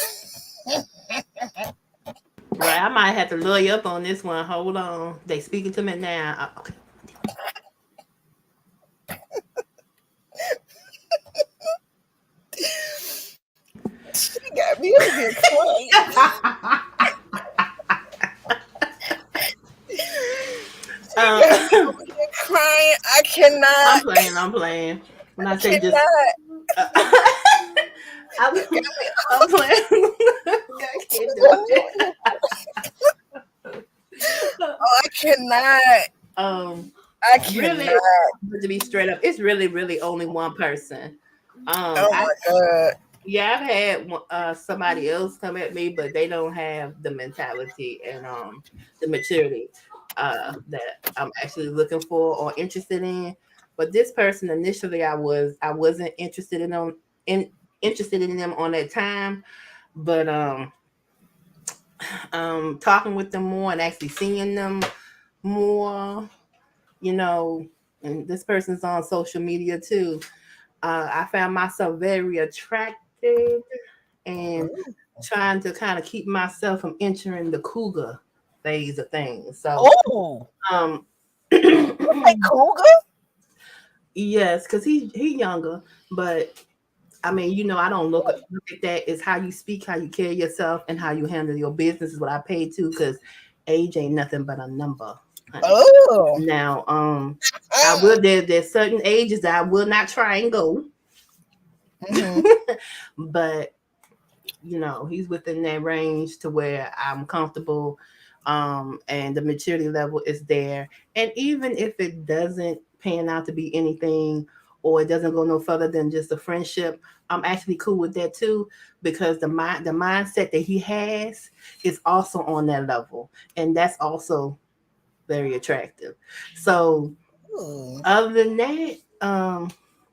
Right, I might have to lawyer up on this one. Hold on. They speaking to me now. Okay. She got me over here crying. Crying. I cannot. I'm playing. When I say just Cannot. I'm playing. I can't do it. Oh, I cannot. I cannot. Really, to be straight up, it's really only one person. Oh my God. Yeah, I've had somebody else come at me, but they don't have the mentality and the maturity that I'm actually looking for or interested in. But this person initially, I wasn't interested in them on that time, but talking with them more and actually seeing them more, you know, and this person's on social media too. I found myself very attracted and trying to kind of keep myself from entering the cougar phase of things. So, Like cougar? Yes, because he younger, but I mean, I don't look at that as how you speak, how you carry yourself, and how you handle your business is what I pay to. Because age ain't nothing but a number. Oh, now, I will. There's certain ages that I will not try and go, but he's within that range to where I'm comfortable, and the maturity level is there. And even if it doesn't pan out to be anything, or it doesn't go no further than just a friendship, I'm actually cool with that too, because the mindset that he has is also on that level, and that's also very attractive. So other than that,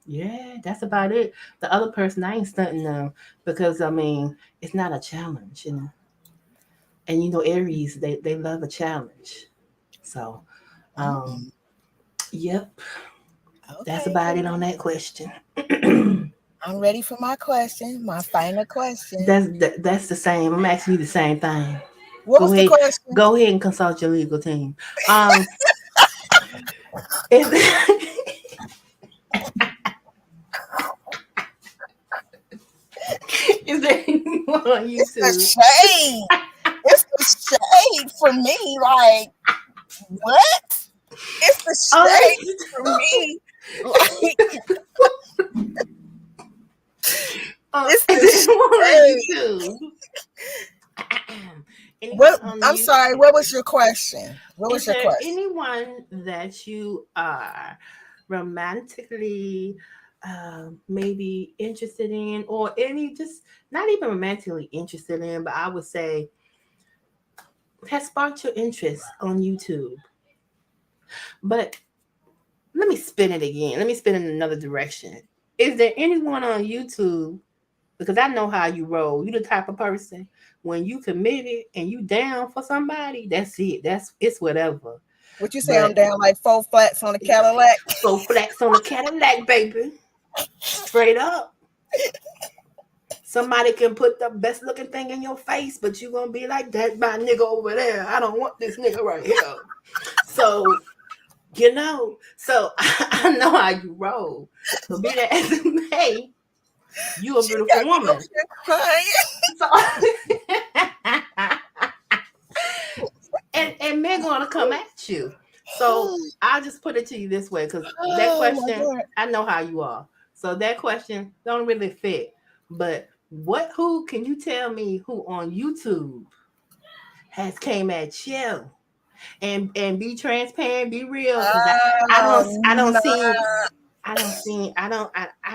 yeah, that's about it. The other person, I ain't stunting them, because I mean, it's not a challenge, and Aries, they love a challenge. So yep, that's about it on that question. I'm ready for my question, my final question. That's the same. I'm asking you the same thing. What was the question? Go ahead and consult your legal team. Is there anyone on YouTube? It's the shade. It's the shade for me. Like, what? It's the shade for me. Like, it's the shade. I'm sorry. What was your question? Is there anyone that you are romantically maybe interested in, or just not even romantically interested in, but I would say has sparked your interest on YouTube? But let me spin it again. Let me spin it in another direction. Is there anyone on YouTube? Because I know how you roll. You the type of person, when you committed and you down for somebody, that's it. It's whatever. What you say? But I'm down like 4 flats on a Cadillac. 4 flats on a Cadillac, baby. Straight up. Somebody can put the best looking thing in your face, but you gonna be like, that's my nigga over there. I don't want this nigga right here. So, you know, so I know how you roll. So be that as it may, you a beautiful woman. So, and men gonna come at you. So I'll just put it to you this way, because that question, I know how you are. So that question don't really fit. But who can you tell me who on YouTube has came at you? And be transparent, be real. I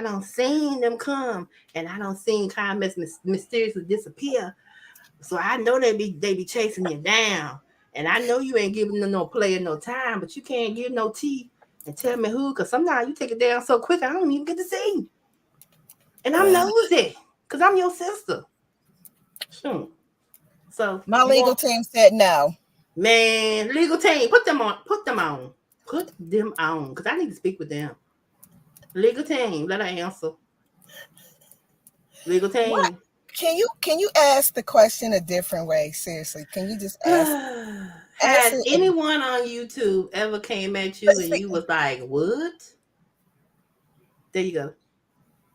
don't seen them come, and I don't seen comments mysteriously disappear. So I know they be chasing you down. And I know you ain't giving them no player no time, but you can't give no tea and tell me who, because sometimes you take it down so quick, I don't even get to see. And I'm nosy, because I'm your sister. Sure. So my legal team said no. Man, legal team, put them on, because I need to speak with them. Legal team, let her answer. Legal team. What? Can you ask the question a different way? Seriously, can you just ask? Has anyone on YouTube ever came at you and you was like, what? There you go.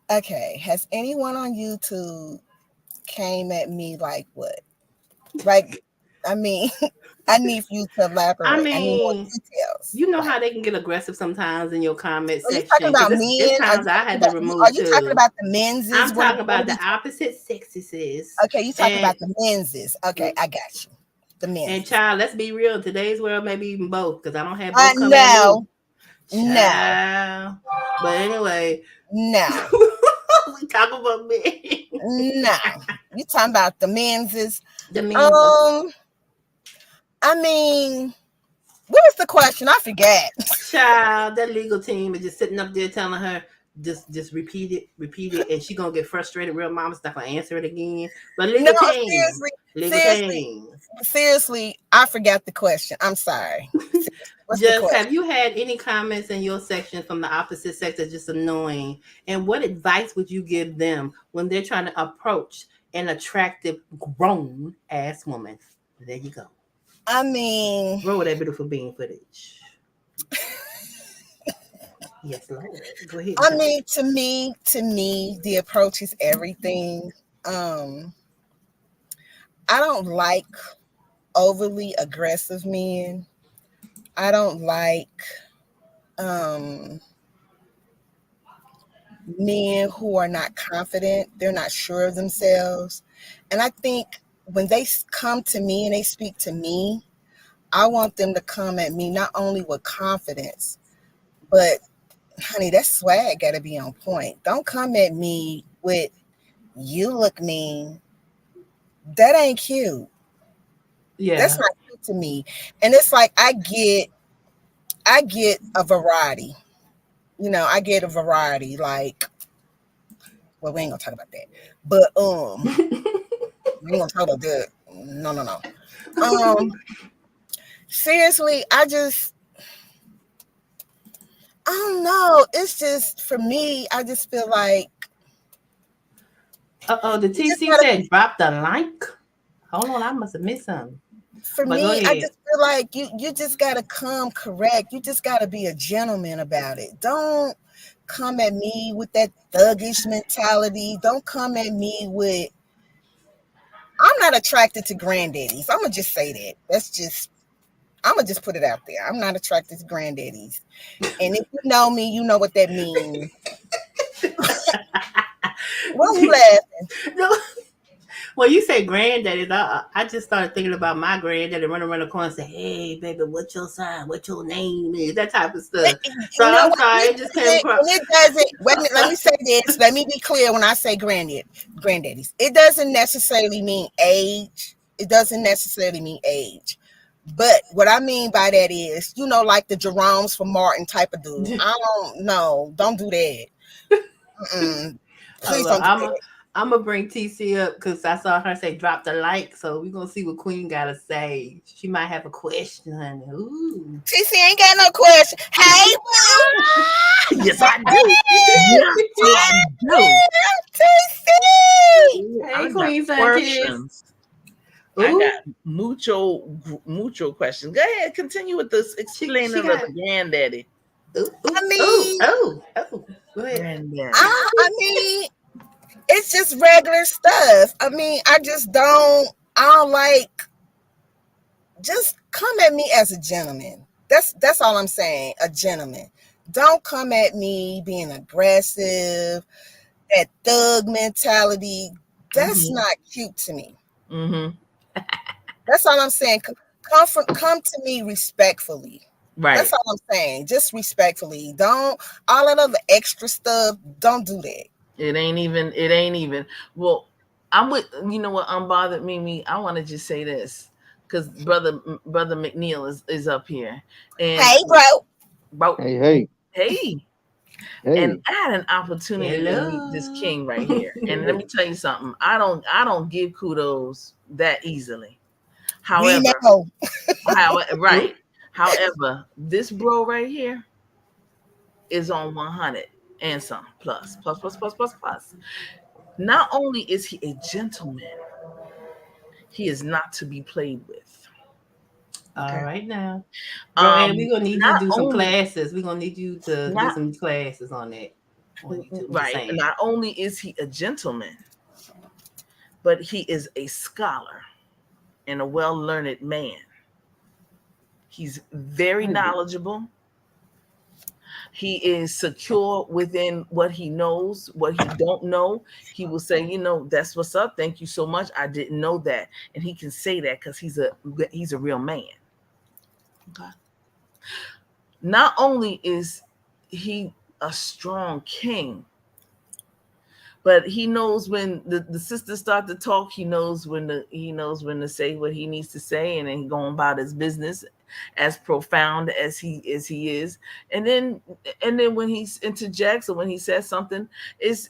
Okay, has anyone on YouTube came at me like what? Like, I mean, I need you to elaborate. I need more details. You know how they can get aggressive sometimes in your comment section. Are you talking about men? It's times I had to remove. Are you talking about the men's? I'm talking about the opposite sexes. Okay, you talking about the men's. Okay, I got you. The men. And child, let's be real. Today's world, maybe even both, because I don't have both coming. No. But anyway. No. We talk about men. No. You talking about the men's. The men's. I mean, what is the question? I forget. Child, that legal team is just sitting up there telling her, just repeat it, and she gonna get frustrated. Real mama's not gonna answer it again. But legal team, seriously, I forgot the question. I'm sorry. Just have you had any comments in your section from the opposite sex that's just annoying? And what advice would you give them when they're trying to approach an attractive grown ass woman? There you go. I mean, roll that beautiful bean footage. Yes, Lord. Go ahead. I mean, to me, the approach is everything. I don't like overly aggressive men. I don't like men who are not confident. They're not sure of themselves. And I think when they come to me and they speak to me, I want them to come at me not only with confidence, but honey, that swag got to be on point. Don't come at me with, you look mean. That ain't cute. Yeah. That's not cute to me. And it's like, I get a variety. You know, I get a variety. Like, well, we ain't gonna talk about that. But we ain't gonna talk about that. No. Seriously, I don't know. It's just, for me, I just feel like. The TC said drop the like. Hold on, I must have missed something. For me, I just feel like you just gotta come correct. You just gotta be a gentleman about it. Don't come at me with that thuggish mentality. Don't come at me with, I'm not attracted to granddaddies. I'm gonna just say that. I'm gonna just put it out there. I'm not attracted to granddaddies. And if you know me, you know what that means. What are you laughing? No. When you say granddaddy, I just started thinking about my granddaddy running around the corner and say, hey, baby, what's your sign? What your name is? That type of stuff. So I'm sorry, it just came across. It doesn't, let me say this. Let me be clear when I say granddaddies. It doesn't necessarily mean age. But what I mean by that is, like the Jerome's from Martin type of dude. I don't know. Don't do that. Please don't do that. I'm gonna bring TC up because I saw her say drop the like. So we're gonna see what Queen gotta say. She might have a question, honey. Ooh. TC ain't got no question. Hey, boo. Yes, I do. Yes, I do. TC. Hey, I got Queen Sun Kids. questions. I got mucho questions. Go ahead, continue with this explaining she of got- the granddaddy. Ooh, I mean, oh. Go ahead. Granddaddy. I mean, it's just regular stuff. I mean, I don't like. Just come at me as a gentleman. That's all I'm saying. A gentleman. Don't come at me being aggressive. That thug mentality. That's not cute to me. Mm-hmm. That's all I'm saying. Come to me respectfully. Right. That's all I'm saying. Just respectfully. Don't all that other extra stuff. Don't do that. It ain't even. Well, I'm with, you know what, unbothered Mimi. I want to just say this because brother McNeil is up here. And Hey, bro. Hey. And I had an opportunity to meet this king right here. And let me tell you something. I don't give kudos that easily. We know. However, this bro right here is on 100 and some plus. Not only is he a gentleman, he is not to be played with. All right now. And we're gonna need you to do some classes. We're gonna need you to do some classes on that. Right. Not only is he a gentleman, but he is a scholar and a well-learned man. He's very knowledgeable. He is secure within what he knows. What he don't know, he will say, you know, that's what's up. Thank you so much. I didn't know that. And he can say that because he's a real man. Okay. Not only is he a strong king, but he knows when the sisters start to talk, he knows when to say what he needs to say, and then he going about his business as profound as he is. And then when he interjects or when he says something, it's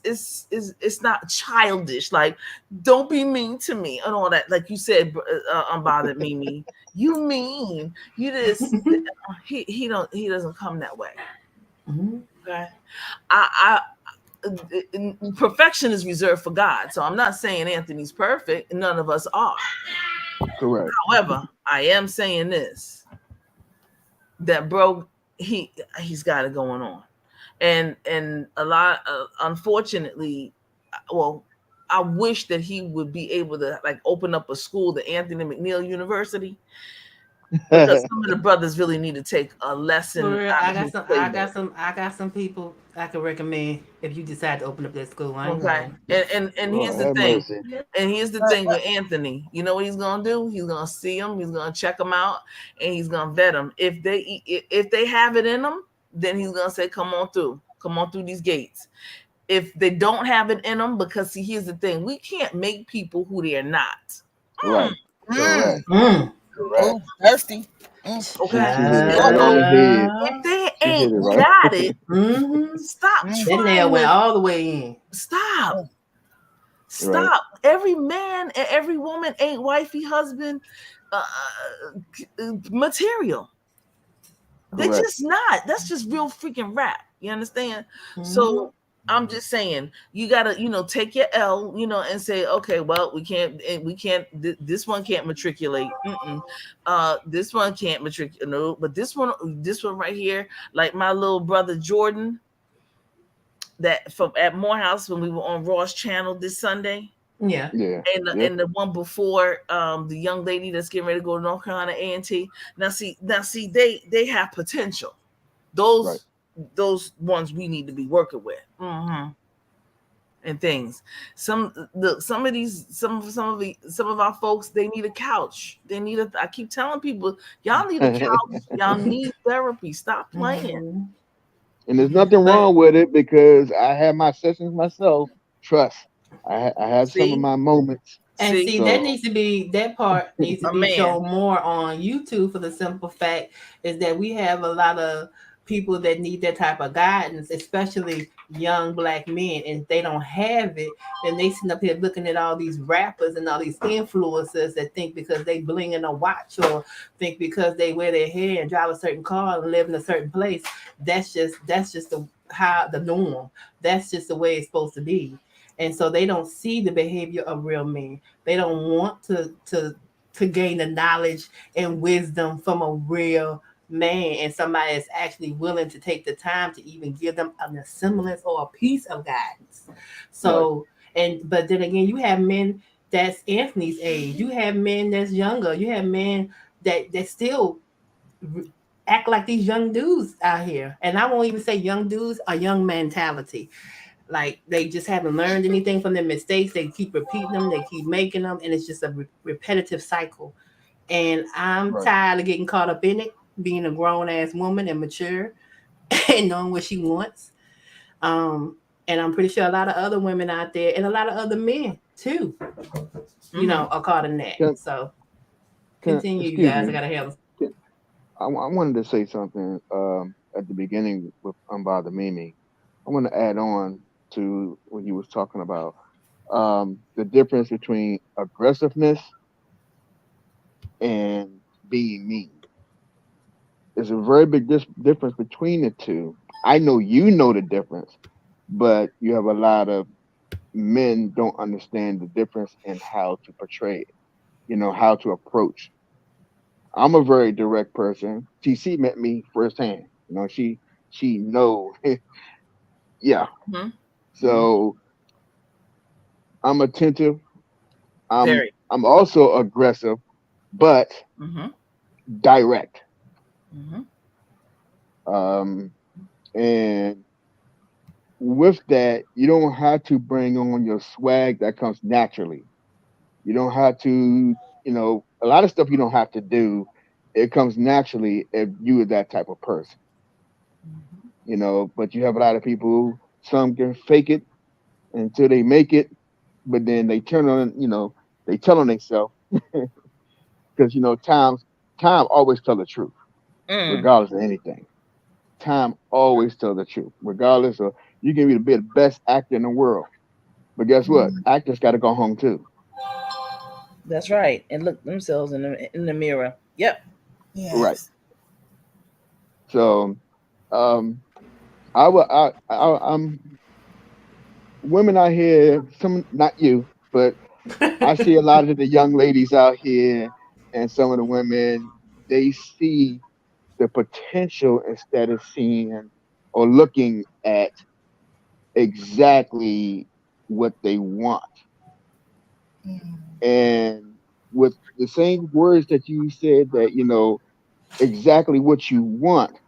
not childish, like don't be mean to me and all that. Like you said, unbothered Mimi, you mean you just he doesn't come that way. Okay. Perfection is reserved for God. So I'm not saying Anthony's perfect. None of us are. Correct. However, I am saying this, that bro, he's got it going on. And a lot, unfortunately, well, I wish that he would be able to like open up a school, the Anthony McNeil University, because some of the brothers really need to take a lesson. I got some people I could recommend if you decide to open up that school. Okay. And here's the thing. And here's the thing with Anthony. You know what he's gonna do? He's gonna see him, he's gonna check them out, and he's gonna vet them. If they have it in them, then he's gonna say, come on through these gates. If they don't have it in them, because see, here's the thing, we can't make people who they are not. Right. Correct. Oh, thirsty. Okay. If they ain't got it, stop trying. That nail went all the way in. Stop. Every man and every woman ain't wifey, husband material. They're just not. That's just real freaking rap. You understand? So I'm just saying, you gotta, take your L, and say, okay, well, we can't. This one can't matriculate. This one can't matriculate. No, but this one right here, like my little brother Jordan, that from at Morehouse when we were on Ross channel this Sunday. Yeah. And the one before, the young lady that's getting ready to go to North Carolina A&T. Now see, they have potential. Those ones we need to be working with, and things. Some of our folks, they need a couch. I keep telling people, y'all need a couch. Y'all need therapy. Stop playing. And there's nothing wrong with it because I have my sessions myself. Trust. I have some of my moments. And that part needs to be shown more on YouTube for the simple fact is that we have a lot of people that need that type of guidance, especially young black men, and if they don't have it, then they sit up here looking at all these rappers and all these influencers that think because they bling in a watch, or think because they wear their hair and drive a certain car and live in a certain place, that's just the norm. That's just the way it's supposed to be. And so they don't see the behavior of real men. They don't want to gain the knowledge and wisdom from a real man, and somebody is actually willing to take the time to even give them a semblance or a piece of guidance. So, but then again, you have men that's Anthony's age. You have men that's younger. You have men that still act like these young dudes out here. And I won't even say young dudes, a young mentality. Like they just haven't learned anything from their mistakes. They keep repeating them. They keep making them, and it's just a repetitive cycle. And I'm tired of getting caught up in it, being a grown ass woman and mature and knowing what she wants. And I'm pretty sure a lot of other women out there and a lot of other men too, are caught in that. So continue, you guys. I gotta help. I wanted to say something at the beginning with Unbothered Mimi. I want to add on to what you was talking about. The difference between aggressiveness and being mean. There's a very big difference between the two. I know you know the difference, but you have a lot of men don't understand the difference in how to portray it, how to approach. I'm a very direct person. TC met me firsthand. She knows. Yeah. Mhm. So I'm attentive. I'm also aggressive, but direct. And with that, you don't have to bring on your swag that comes naturally. You don't have to, a lot of stuff you don't have to do. It comes naturally if you are that type of person. But you have a lot of people, some can fake it until they make it, but then they turn on, they tell on themselves because, time always tell the truth, regardless of anything. Time always tell the truth, regardless of, you can be the best actor in the world, but guess what? Actors got to go home too. That's right, and look themselves in the mirror. Yep. Yes. Right. So, I'm women out here. Some, not you, but I see a lot of the young ladies out here, and some of the women. They see the potential instead of seeing or looking at exactly what they want. And with the same words that you said, that exactly what you want,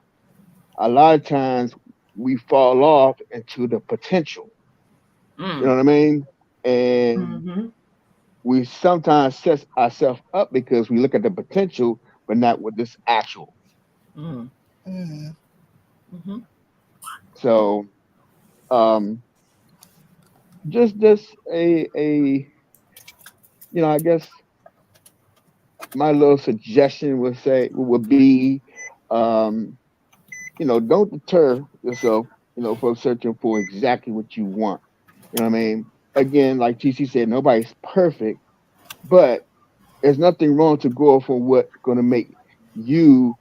a lot of times we fall off into the potential. You know what I mean? And we sometimes set ourselves up because we look at the potential, but not with this actual. So, just a I guess my little suggestion would be, don't deter yourself, from searching for exactly what you want. You know what I mean? Again, like TC said, nobody's perfect, but there's nothing wrong to go for what's going to make you,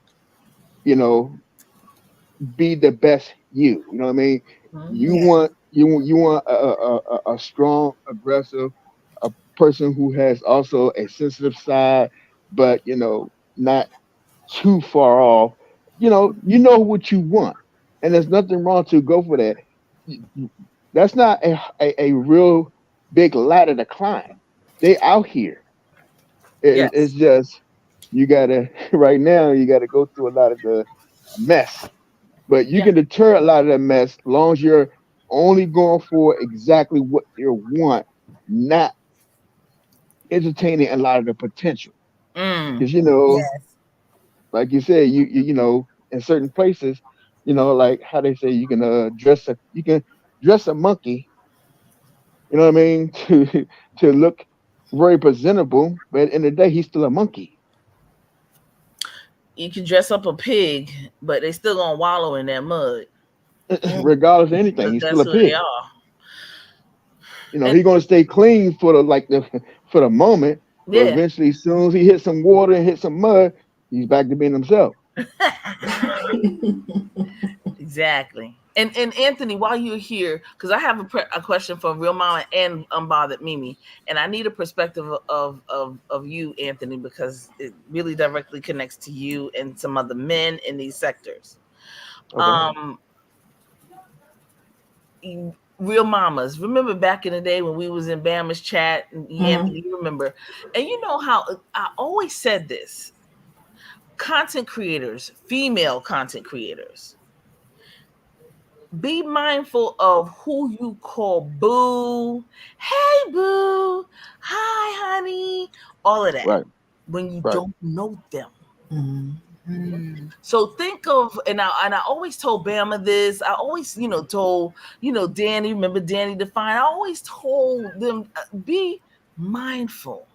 be the best you. You know what I mean? You want a strong, aggressive, a person who has also a sensitive side, but not too far off. You know what you want, and there's nothing wrong to go for that. That's not a real big ladder to climb. They out here. It's just you gotta right now. You gotta go through a lot of the mess, but you can deter a lot of that mess as long as you're only going for exactly what you want, not entertaining a lot of the potential. Because like you said, you in certain places, like how they say you can dress a monkey. You know what I mean? To look very presentable, but at the end of the day, he's still a monkey. You can dress up a pig, but they still gonna wallow in that mud. regardless of anything. He's still That's a who they pig. are. You know, And he's gonna stay clean for for the moment, but yeah, eventually, as soon as he hits some water and hits some mud, he's back to being himself. exactly. And Anthony, while you're here, because I have a question for Real Mama and Unbothered Mimi, and I need a perspective of you, Anthony, because it really directly connects to you and some other men in these sectors. Okay. Real Mamas, remember back in the day when we was in Bama's chat, and Anthony, you remember, and you know how I always said this: content creators, female content creators, be mindful of who you call boo, hey boo, hi honey, all of that Right. when you Right. don't know them. Mhm. So think of, and I always told Bama this. I always, told, Danny, remember Danny Define? I always told them, be mindful,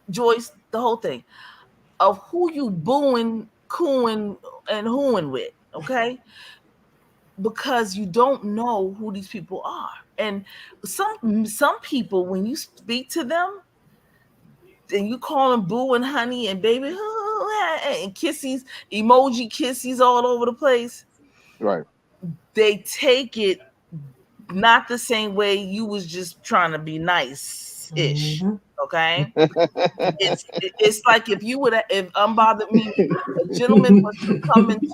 Joyce, the whole thing, of who you booing, cooing, and hooing with, okay? Because you don't know who these people are. And some people, when you speak to them, and you call them boo and honey and baby and kissies, emoji kissies all over the place, Right. they take it not the same way you was just trying to be nice-ish. Mhm. Okay? It's like if Unbothered Mimi, a gentleman was to come into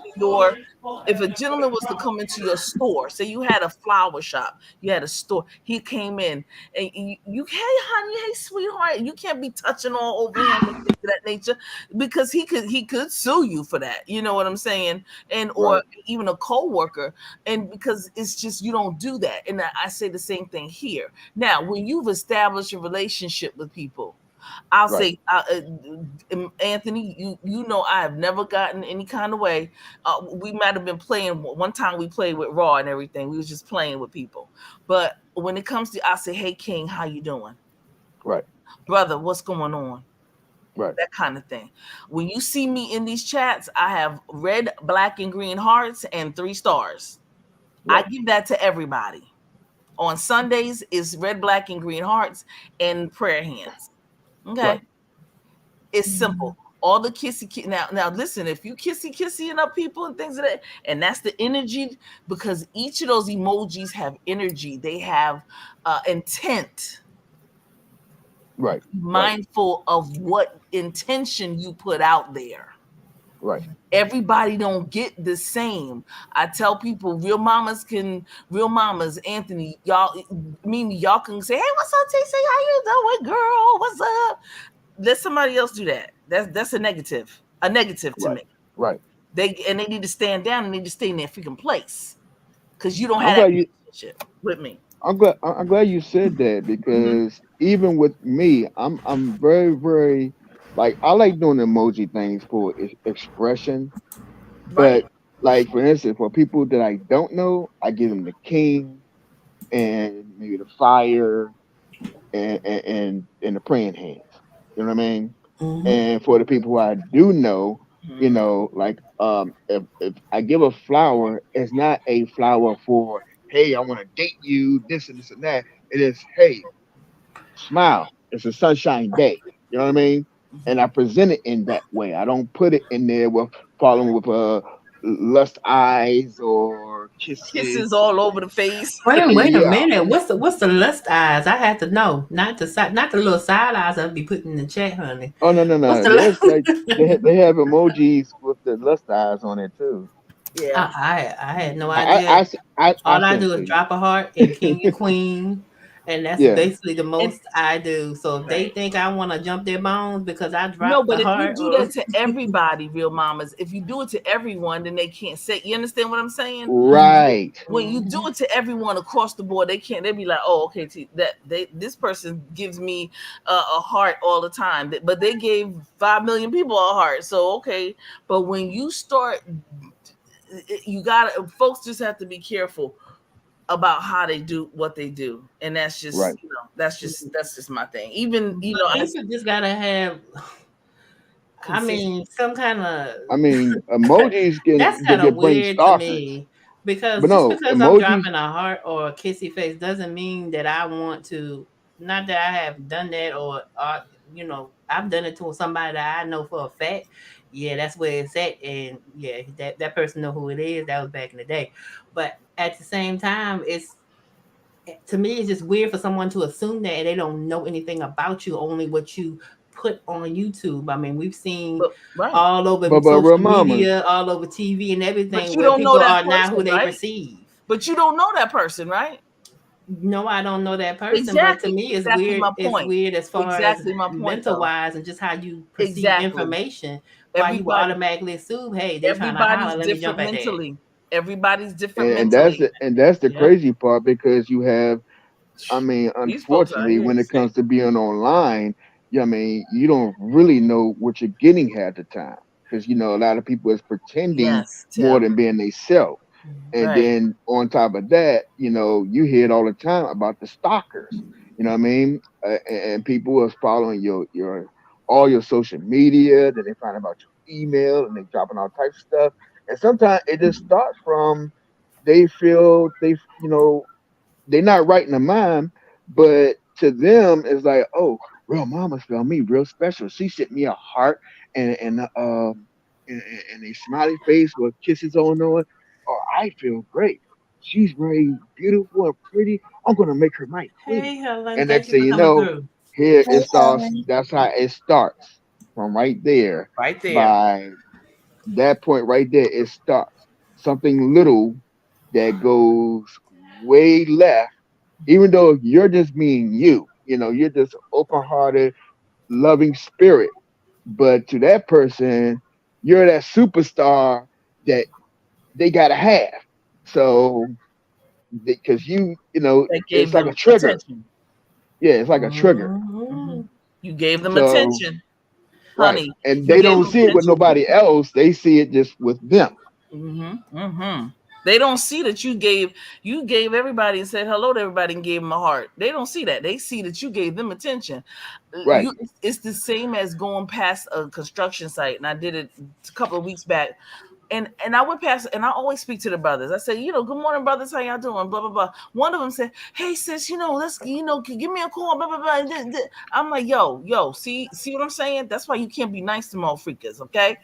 your store, say you had a flower shop, you had a store, he came in and you hey honey, hey sweetheart, you can't be touching all over him and things of that nature, because he could sue you for that. You know what I'm saying? And or Right. even a co-worker, and because it's just, you don't do that. And I say the same thing here. Now, when you've established a relationship with people, I'll Right. say, Anthony, you know, I have never gotten any kind of way. We might have been playing one time. We played with Raw and everything. We was just playing with people. But when it comes to, I say, hey King, how you doing, Right. brother? What's going on? Right. That kind of thing. When you see me in these chats, I have red, black, and green hearts and 3 stars. Right. I give that to everybody. On Sundays is red, black, and green hearts and prayer hands. Okay. Right. It's simple. All the kissy now listen, if you kissy up people and things of that, and that's the energy, because each of those emojis have energy, they have intent. Right. Mindful of what intention you put out there. Right. Everybody don't get the same. I tell people, real mamas, Anthony, y'all, Mimi, y'all can say, hey, what's up, TC? How you doing, girl? What's up? Let somebody else do that. That's a negative to me. Right. They need to stand down and need to stay in their freaking place, because you don't I'm have glad that you. relationship with me. I'm glad you said that, because even with me, I'm very, very, like, I like doing emoji things for expression, Right. but like, for instance, for people that I don't know, I give them the king and maybe the fire and the praying hands. You know what I mean? Mhm. And for the people who I do know, you know, like, if I give a flower, it's not a flower for, hey, I want to date you, this and this and that. It is, hey, smile. It's a sunshine day. You know what I mean? And I present it in that way. I don't put it in there with following with lust eyes or Kisses kisses. all over the face. Wait a Yeah. minute. What's the lust eyes? I had to know. Not the little side eyes I'll be putting in the chat, honey. Oh no. What's the There's like lust? they have emojis with the lust eyes on it too. Yeah. I had no I idea. I All I sent do it to is you. drop a heart and king and queen, and that's Yeah. basically the And most I do. So if they right. think I want to jump their bones because I No, dropped the but if you heart, do that to everybody, real mamas, if you do it to everyone, then they can't say. You understand what I'm saying? Right. When you do it to everyone across the board, they can't. They'll be like, "Oh, okay, this person gives me a heart all the time," but they gave 5 million people a heart, so okay. But when you start, you gotta. Folks just have to be careful about how they do what they do, and that's Right. just, that's just my thing. Even but people just gotta have. I consistent. mean, some kind of I mean, emojis that's can kind of bring weird to stalkers. me Because But just no, because I'm emojis. dropping a heart or a kissy face doesn't mean that I want to. Not that I have done that or you know, I've done it to somebody that I know for a fact. Yeah, that's where it's at, and yeah, that person know who it is. That was back in the day, but at the same time, it's to me it's just weird for someone to assume that they don't know anything about you, only what you put on YouTube. I mean, we've seen But right. all over But real social mamas, media, all over TV and But everything you where don't know people that are not who person, they right? perceive. But you don't know that person, right? No, I don't know that person, but to Exactly. me, it's Exactly weird. my It's point. weird as far as Exactly my point, mental though. wise and just how you perceive Exactly. information. Why you will Everybody, automatically assume, hey, they trying to everybody's holler. Let me jump different at that. mentally. Everybody's different and that's mentally. the and that's the Yeah. crazy part because you have, I mean, These folks out unfortunately, here when it insane. comes to being online, I mean, you don't really know what you're getting half the time because you know a lot of people is pretending Yes, more Tim. than being they self. And Right. then on top of that, you know, you hear it all the time about the stalkers. You know what I mean? And people are following your all your social media. Then they find out about your email and they dropping all types of stuff. And sometimes it just starts from they feel you know they're not right in the mind, but to them it's like, oh, real mama found me real special. She sent me a heart and a smiley face with kisses on it. Oh, I feel great. She's very beautiful and pretty. I'm gonna make her my queen. Hey, Helen, And thank next you thing for you coming know, through. here Hey, it starts. Helen. That's how it starts from right there. Right there. By that point right there, it starts something little that goes way left. Even though you're just being you, you know, you're just open-hearted, loving spirit. But to that person, you're that superstar that they gotta have. So because you know, That it's gave like a them trigger. attention. Yeah, it's like a trigger. Mhm. You gave them So attention, right, honey. and You they gave don't them see it with attention. nobody else. They see it just with them. They don't see that you gave everybody and said hello to everybody and gave them a heart. They don't see that. They see that you gave them attention. Right. It's the same as going past a construction site, and I did it a couple of weeks back. And I went past, and I always speak to the brothers. I say, good morning, brothers. How y'all doing? Blah blah blah. One of them said, "Hey sis, let's give me a call." Blah blah blah. I'm like, yo, see what I'm saying? That's why you can't be nice to motherfuckers, okay?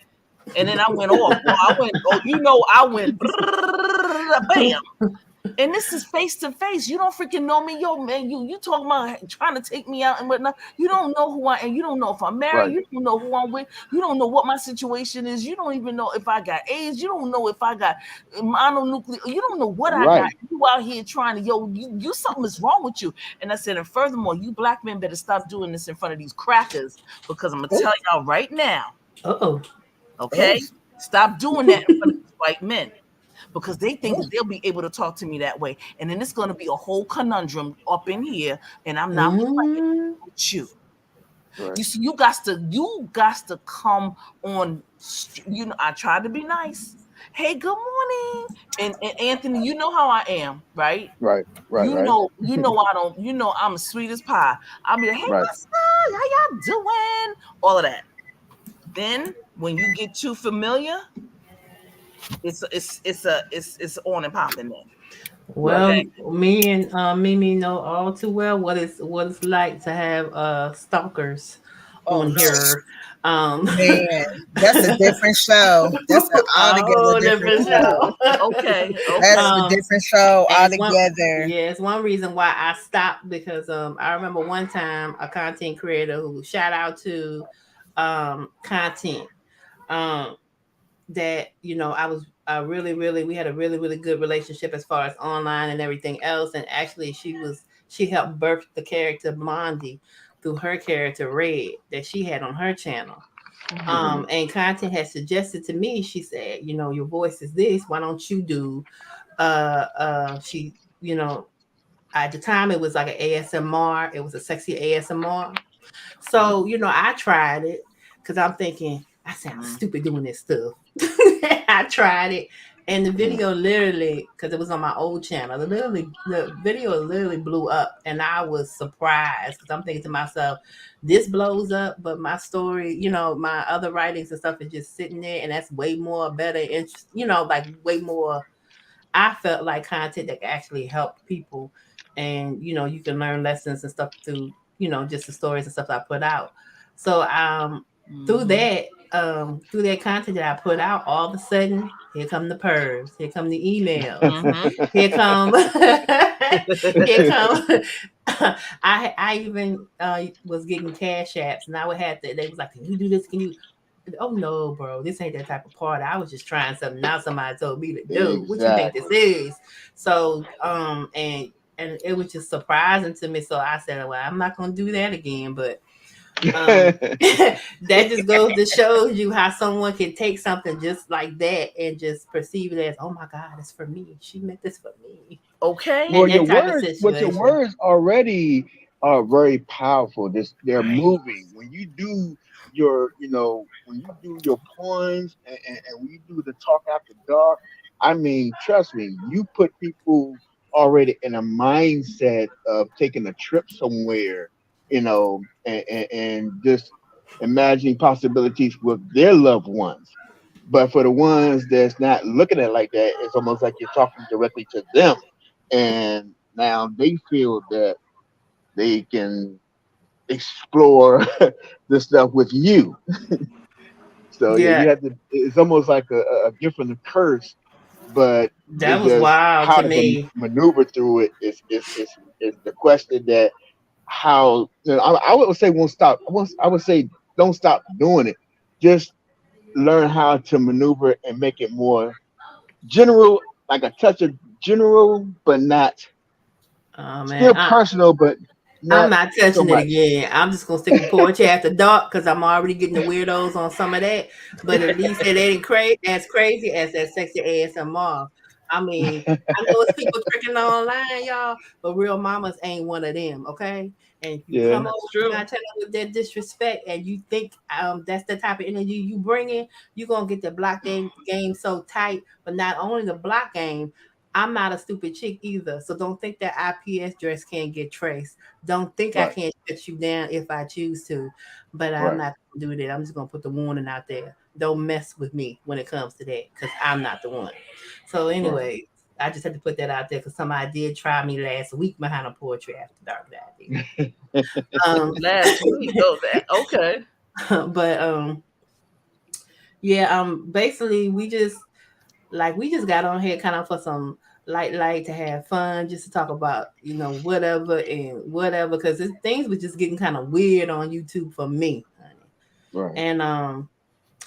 And then I went off. Well, I went bam. And this is face to face. You don't freaking know me, yo, man. You talking about trying to take me out and whatnot. You don't know who I am. You don't know if I'm married. Right. You don't know who I'm with. You don't know what my situation is. You don't even know if I got AIDS. You don't know if I got mononuclear. You don't know what I got. Right. You out here trying to, you something is wrong with you. And I said, and furthermore, you black men better stop doing this in front of these crackers, because I'm gonna tell y'all right now. Uh-oh. Okay, stop doing that in front of these white men, because they think that they'll be able to talk to me that way, and then it's going to be a whole conundrum up in here, and I'm not playing with you. Right. You see, you got to come on. I tried to be nice. Hey, good morning, and Anthony, you know how I am, right? Right. Right. You Right. know I don't. I'm sweet as pie. I'll be like, hey, Right. what's up? How y'all doing? All of that. Then when you get too familiar, it's on and popping then. Well, Okay. me and Mimi know all too well what it's like to have stalkers on no. here. Man, that's a different show. That's an altogether different show. Okay. That's a different show and it's altogether. it's one reason why I stopped, because I remember one time a content creator who, shout out to content, that I really we had a really good relationship as far as online and everything else, and actually she helped birth the character Blondie through her character Red that she had on her channel. And content had suggested to me, she said, your voice is this, why don't you do she at the time it was like an ASMR, it was a sexy ASMR. So I tried it because I'm thinking I sound stupid doing this stuff. I tried it, and the video literally, because it was on my old channel, the video literally blew up, and I was surprised because I'm thinking to myself, this blows up, but my story, my other writings and stuff is just sitting there, and that's way more better interest, like way more I felt like content that actually helped people, and you can learn lessons and stuff through just the stories and stuff I put out. So through that content that I put out, all of a sudden here come the pervs, here come the emails, here come here come I even was getting cash apps, and I would have to. They was like, "Can you do this? Can you?" Oh no, bro, this ain't that type of party. I was just trying something now somebody told me to do. What you think this is? So and it was just surprising to me. So I said, well, I'm not gonna do that again. But that just goes to show you how someone can take something just like that and just perceive it as, oh my God, it's for me. She meant this for me. Okay. Well, your words already are very powerful. They're moving. When you do when you do your poems and when you do the talk after dark, I mean, trust me, you put people already in a mindset of taking a trip somewhere, and just imagining possibilities with their loved ones. But for the ones that's not looking at it like that, it's almost like you're talking directly to them. And now they feel that they can explore the stuff with you. So yeah, you have to. It's almost like a gift and a curse, but that was wild how to me. Maneuver through it is the question that how I would say won't stop. I would say don't stop doing it. Just learn how to maneuver and make it more general, like a touch of general, but not still personal, but I'm not touching so it again. I'm just gonna stick with poetry after dark because I'm already getting the weirdos on some of that. But at least it ain't as crazy as that sexy ASMR. I mean, I know it's people tricking online, y'all, but real mamas ain't one of them, okay? And if you come over to my channel with that disrespect and you think that's the type of energy you bring in, you're gonna get the block game so tight. But not only the block game, I'm not a stupid chick either. So don't think that IPS dress can't get traced. Don't think I can't shut you down if I choose to. But I'm not gonna do that. I'm just gonna put the warning out there. Don't mess with me when it comes to that, because I'm not the one. So anyway, I just had to put that out there because somebody did try me last week behind a poetry after dark that last week, okay. But basically we just got on here kind of for some light to have fun, just to talk about whatever and whatever, because things were just getting kind of weird on YouTube for me, honey. And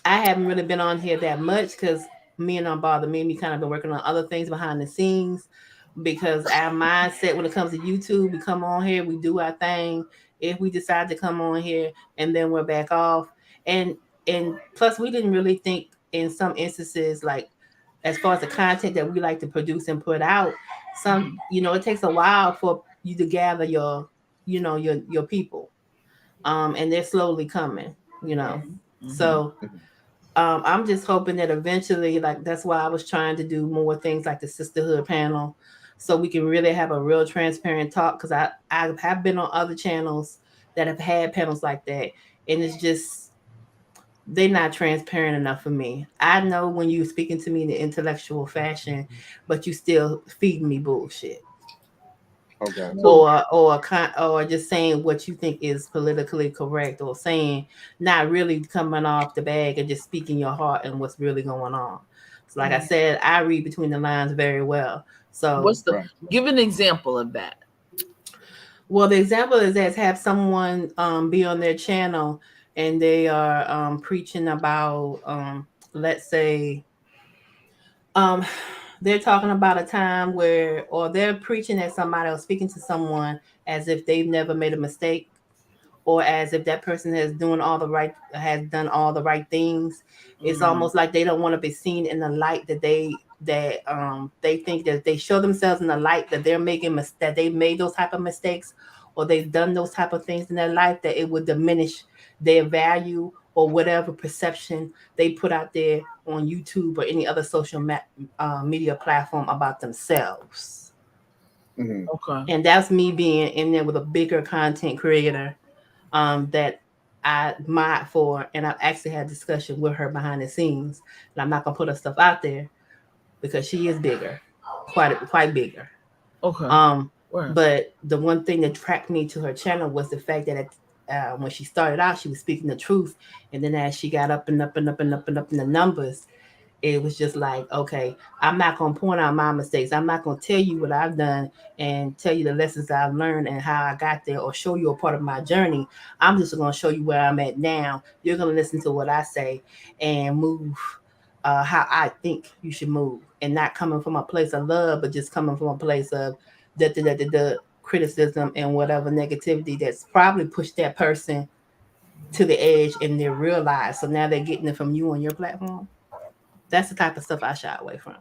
I haven't really been on here that much because me and Unbother Mimi kind of been working on other things behind the scenes, because our mindset when it comes to YouTube, we come on here, we do our thing. If we decide to come on here and then we're back off, and plus we didn't really think in some instances, like as far as the content that we like to produce and put out, it takes a while for you to gather your people, and they're slowly coming, so I'm just hoping that eventually, like that's why I was trying to do more things like the sisterhood panel, so we can really have a real transparent talk, because I have been on other channels that have had panels like that, and it's just they're not transparent enough for me. I know when you're speaking to me in the intellectual fashion, but you still feeding me bullshit. Okay. Or just saying what you think is politically correct, or saying not really coming off the bag and just speaking your heart and what's really going on. So like I said, I read between the lines very well. So give an example of that? Well, the example is that have someone be on their channel and they are preaching about, let's say, they're talking about a time where, or they're preaching at somebody or speaking to someone as if they've never made a mistake, or as if that person has done all the right things. It's almost like they don't want to be seen in the light that they think that they show themselves in the light that they're making that they made those type of mistakes, or they've done those type of things in their life, that it would diminish their value or whatever perception they put out there on YouTube or any other social media platform about themselves. Okay. And that's me being in there with a bigger content creator that I mod for, and I've actually had discussion with her behind the scenes. And I'm not gonna put her stuff out there because she is bigger. quite bigger. Okay. Word. But the one thing that attracted me to her channel was the fact that when she started out, she was speaking the truth, and then as she got up and up and up and up and up in the numbers, it was just like, okay, I'm not gonna point out my mistakes. I'm not gonna tell you what I've done and tell you the lessons I've learned and how I got there, or show you a part of my journey. I'm just gonna show you where I'm at now. You're gonna listen to what I say and move how I think you should move, and not coming from a place of love, but just coming from a place of the criticism and whatever negativity that's probably pushed that person to the edge and they realize. So now they're getting it from you on your platform. That's the type of stuff I shy away from.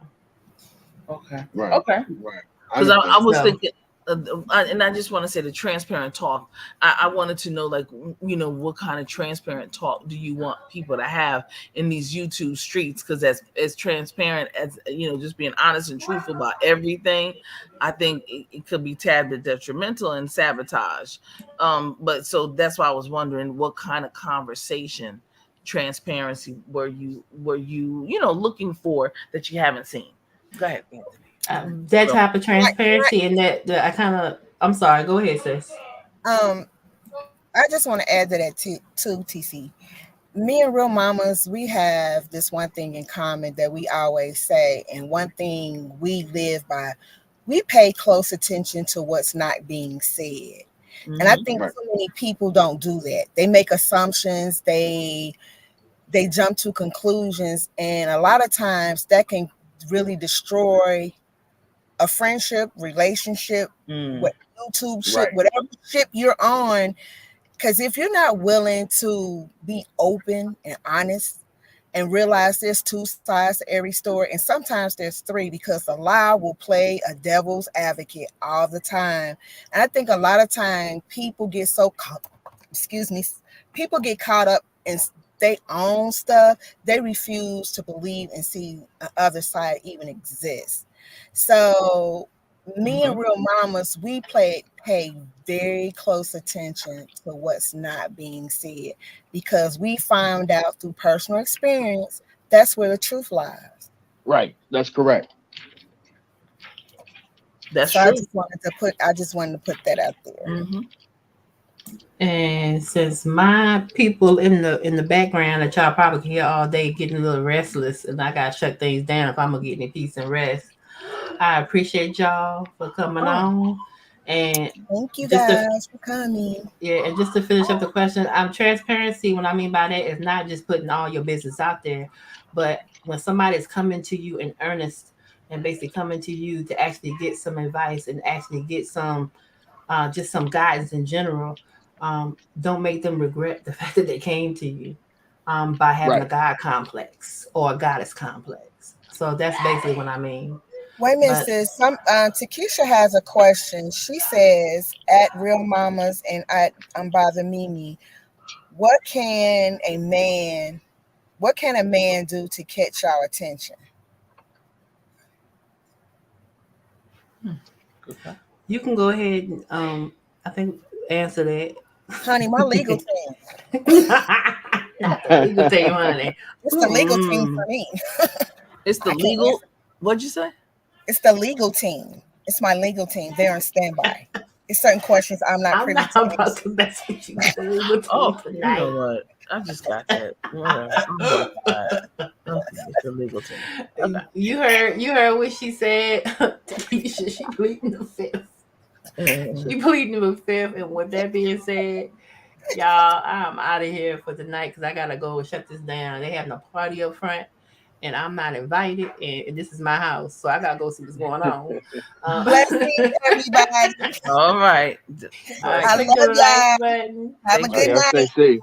Okay. Right. Okay. Right. Because I was So- thinking, and I just want to say the transparent talk. I wanted to know, like, what kind of transparent talk do you want people to have in these YouTube streets? Because as transparent as, just being honest and truthful about everything, I think it could be tad bit detrimental and sabotage. But so that's why I was wondering what kind of conversation, transparency were you looking for that you haven't seen? Go ahead, Anthony. That type of transparency and that I'm sorry, go ahead, sis. I just want to add to that too, TC. Me and Real Mamas, we have this one thing in common that we always say, and one thing we live by. We pay close attention to what's not being said. And I think so many people don't do that. They make assumptions, they jump to conclusions, and a lot of times that can really destroy a friendship, relationship, what YouTube ship, whatever ship you're on. Because if you're not willing to be open and honest and realize there's two sides to every story, and sometimes there's three, because a lie will play a devil's advocate all the time. And I think a lot of time people get people get caught up in their own stuff. They refuse to believe and see the other side even exists. So me and Real Mamas, we pay very close attention to what's not being said, because we found out through personal experience that's where the truth lies. Right. That's correct. That's so true. I just wanted to put that out there. And since my people in the background that y'all probably can hear all day getting a little restless, and I gotta shut things down if I'm gonna get any peace and rest, I appreciate y'all for coming on. And thank you guys for coming. Yeah, and just to finish up the question, transparency, what I mean by that is not just putting all your business out there, but when somebody's coming to you in earnest and basically coming to you to actually get some advice and actually get some just some guidance in general, don't make them regret the fact that they came to you by having a God complex or a goddess complex. So that's basically what I mean. Wait a minute, sis. Takesha has a question. She says, at Real Mamas and at Bother Mimi, what can a man do to catch our attention? You can go ahead and I think answer that. Honey, my legal team. Not the legal team, honey. It's the legal team for me. It's the legal. What'd you say? It's the legal team. It's my legal team. They're on standby. There's certain questions I'm not privy to. I'm about to mess with you. You know what? I just got that. It's the legal team. Okay. You heard what she said. She pleading the fifth. She pleading the fifth. And with that being said, y'all, I'm out of here for tonight because I gotta go shut this down. They having a party up front, and I'm not invited, and this is my house, so I gotta go see what's going on. Blessings, everybody. All right. I love y'all. Have a good night. Stay safe.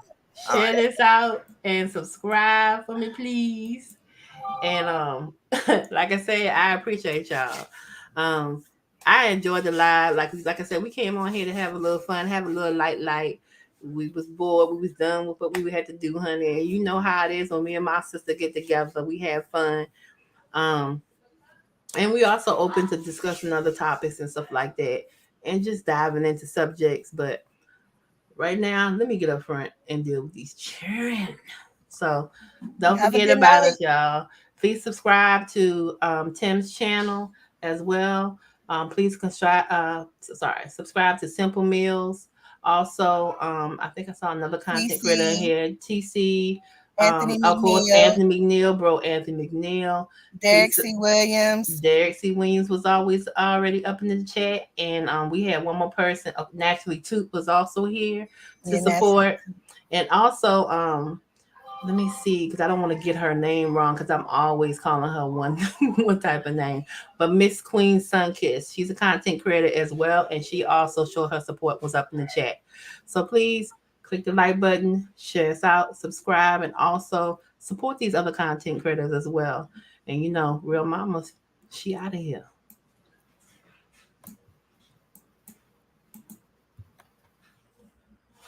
Share this out and subscribe for me, please. And like I said, I appreciate y'all. I enjoyed the live. Like I said, we came on here to have a little fun, have a little light. We was bored. We was done with what we had to do, honey. And you know how it is when me and my sister get together. We have fun. And we also open to discussing other topics and stuff like that, and just diving into subjects. But right now, let me get up front and deal with these children. So don't forget about us, y'all. Please subscribe to Tim's channel as well. Please subscribe to Simple Meals. Also, I think I saw another content creator in TC, here, TC. Anthony Of course, McNeil, Anthony McNeil, bro, Anthony McNeil. Derek Please, C. Williams. Derek C. Williams was always already up in the chat, and we had one more person. Naturally, Toot was also here to support, and also let me see, because I don't want to get her name wrong, because I'm always calling her one one type of name. But Miss Queen Sunkiss, she's a content creator as well, and she also showed her support was up in the chat. So please click the like button, share us out, subscribe, and also support these other content creators as well. And Real Mama, she out of here.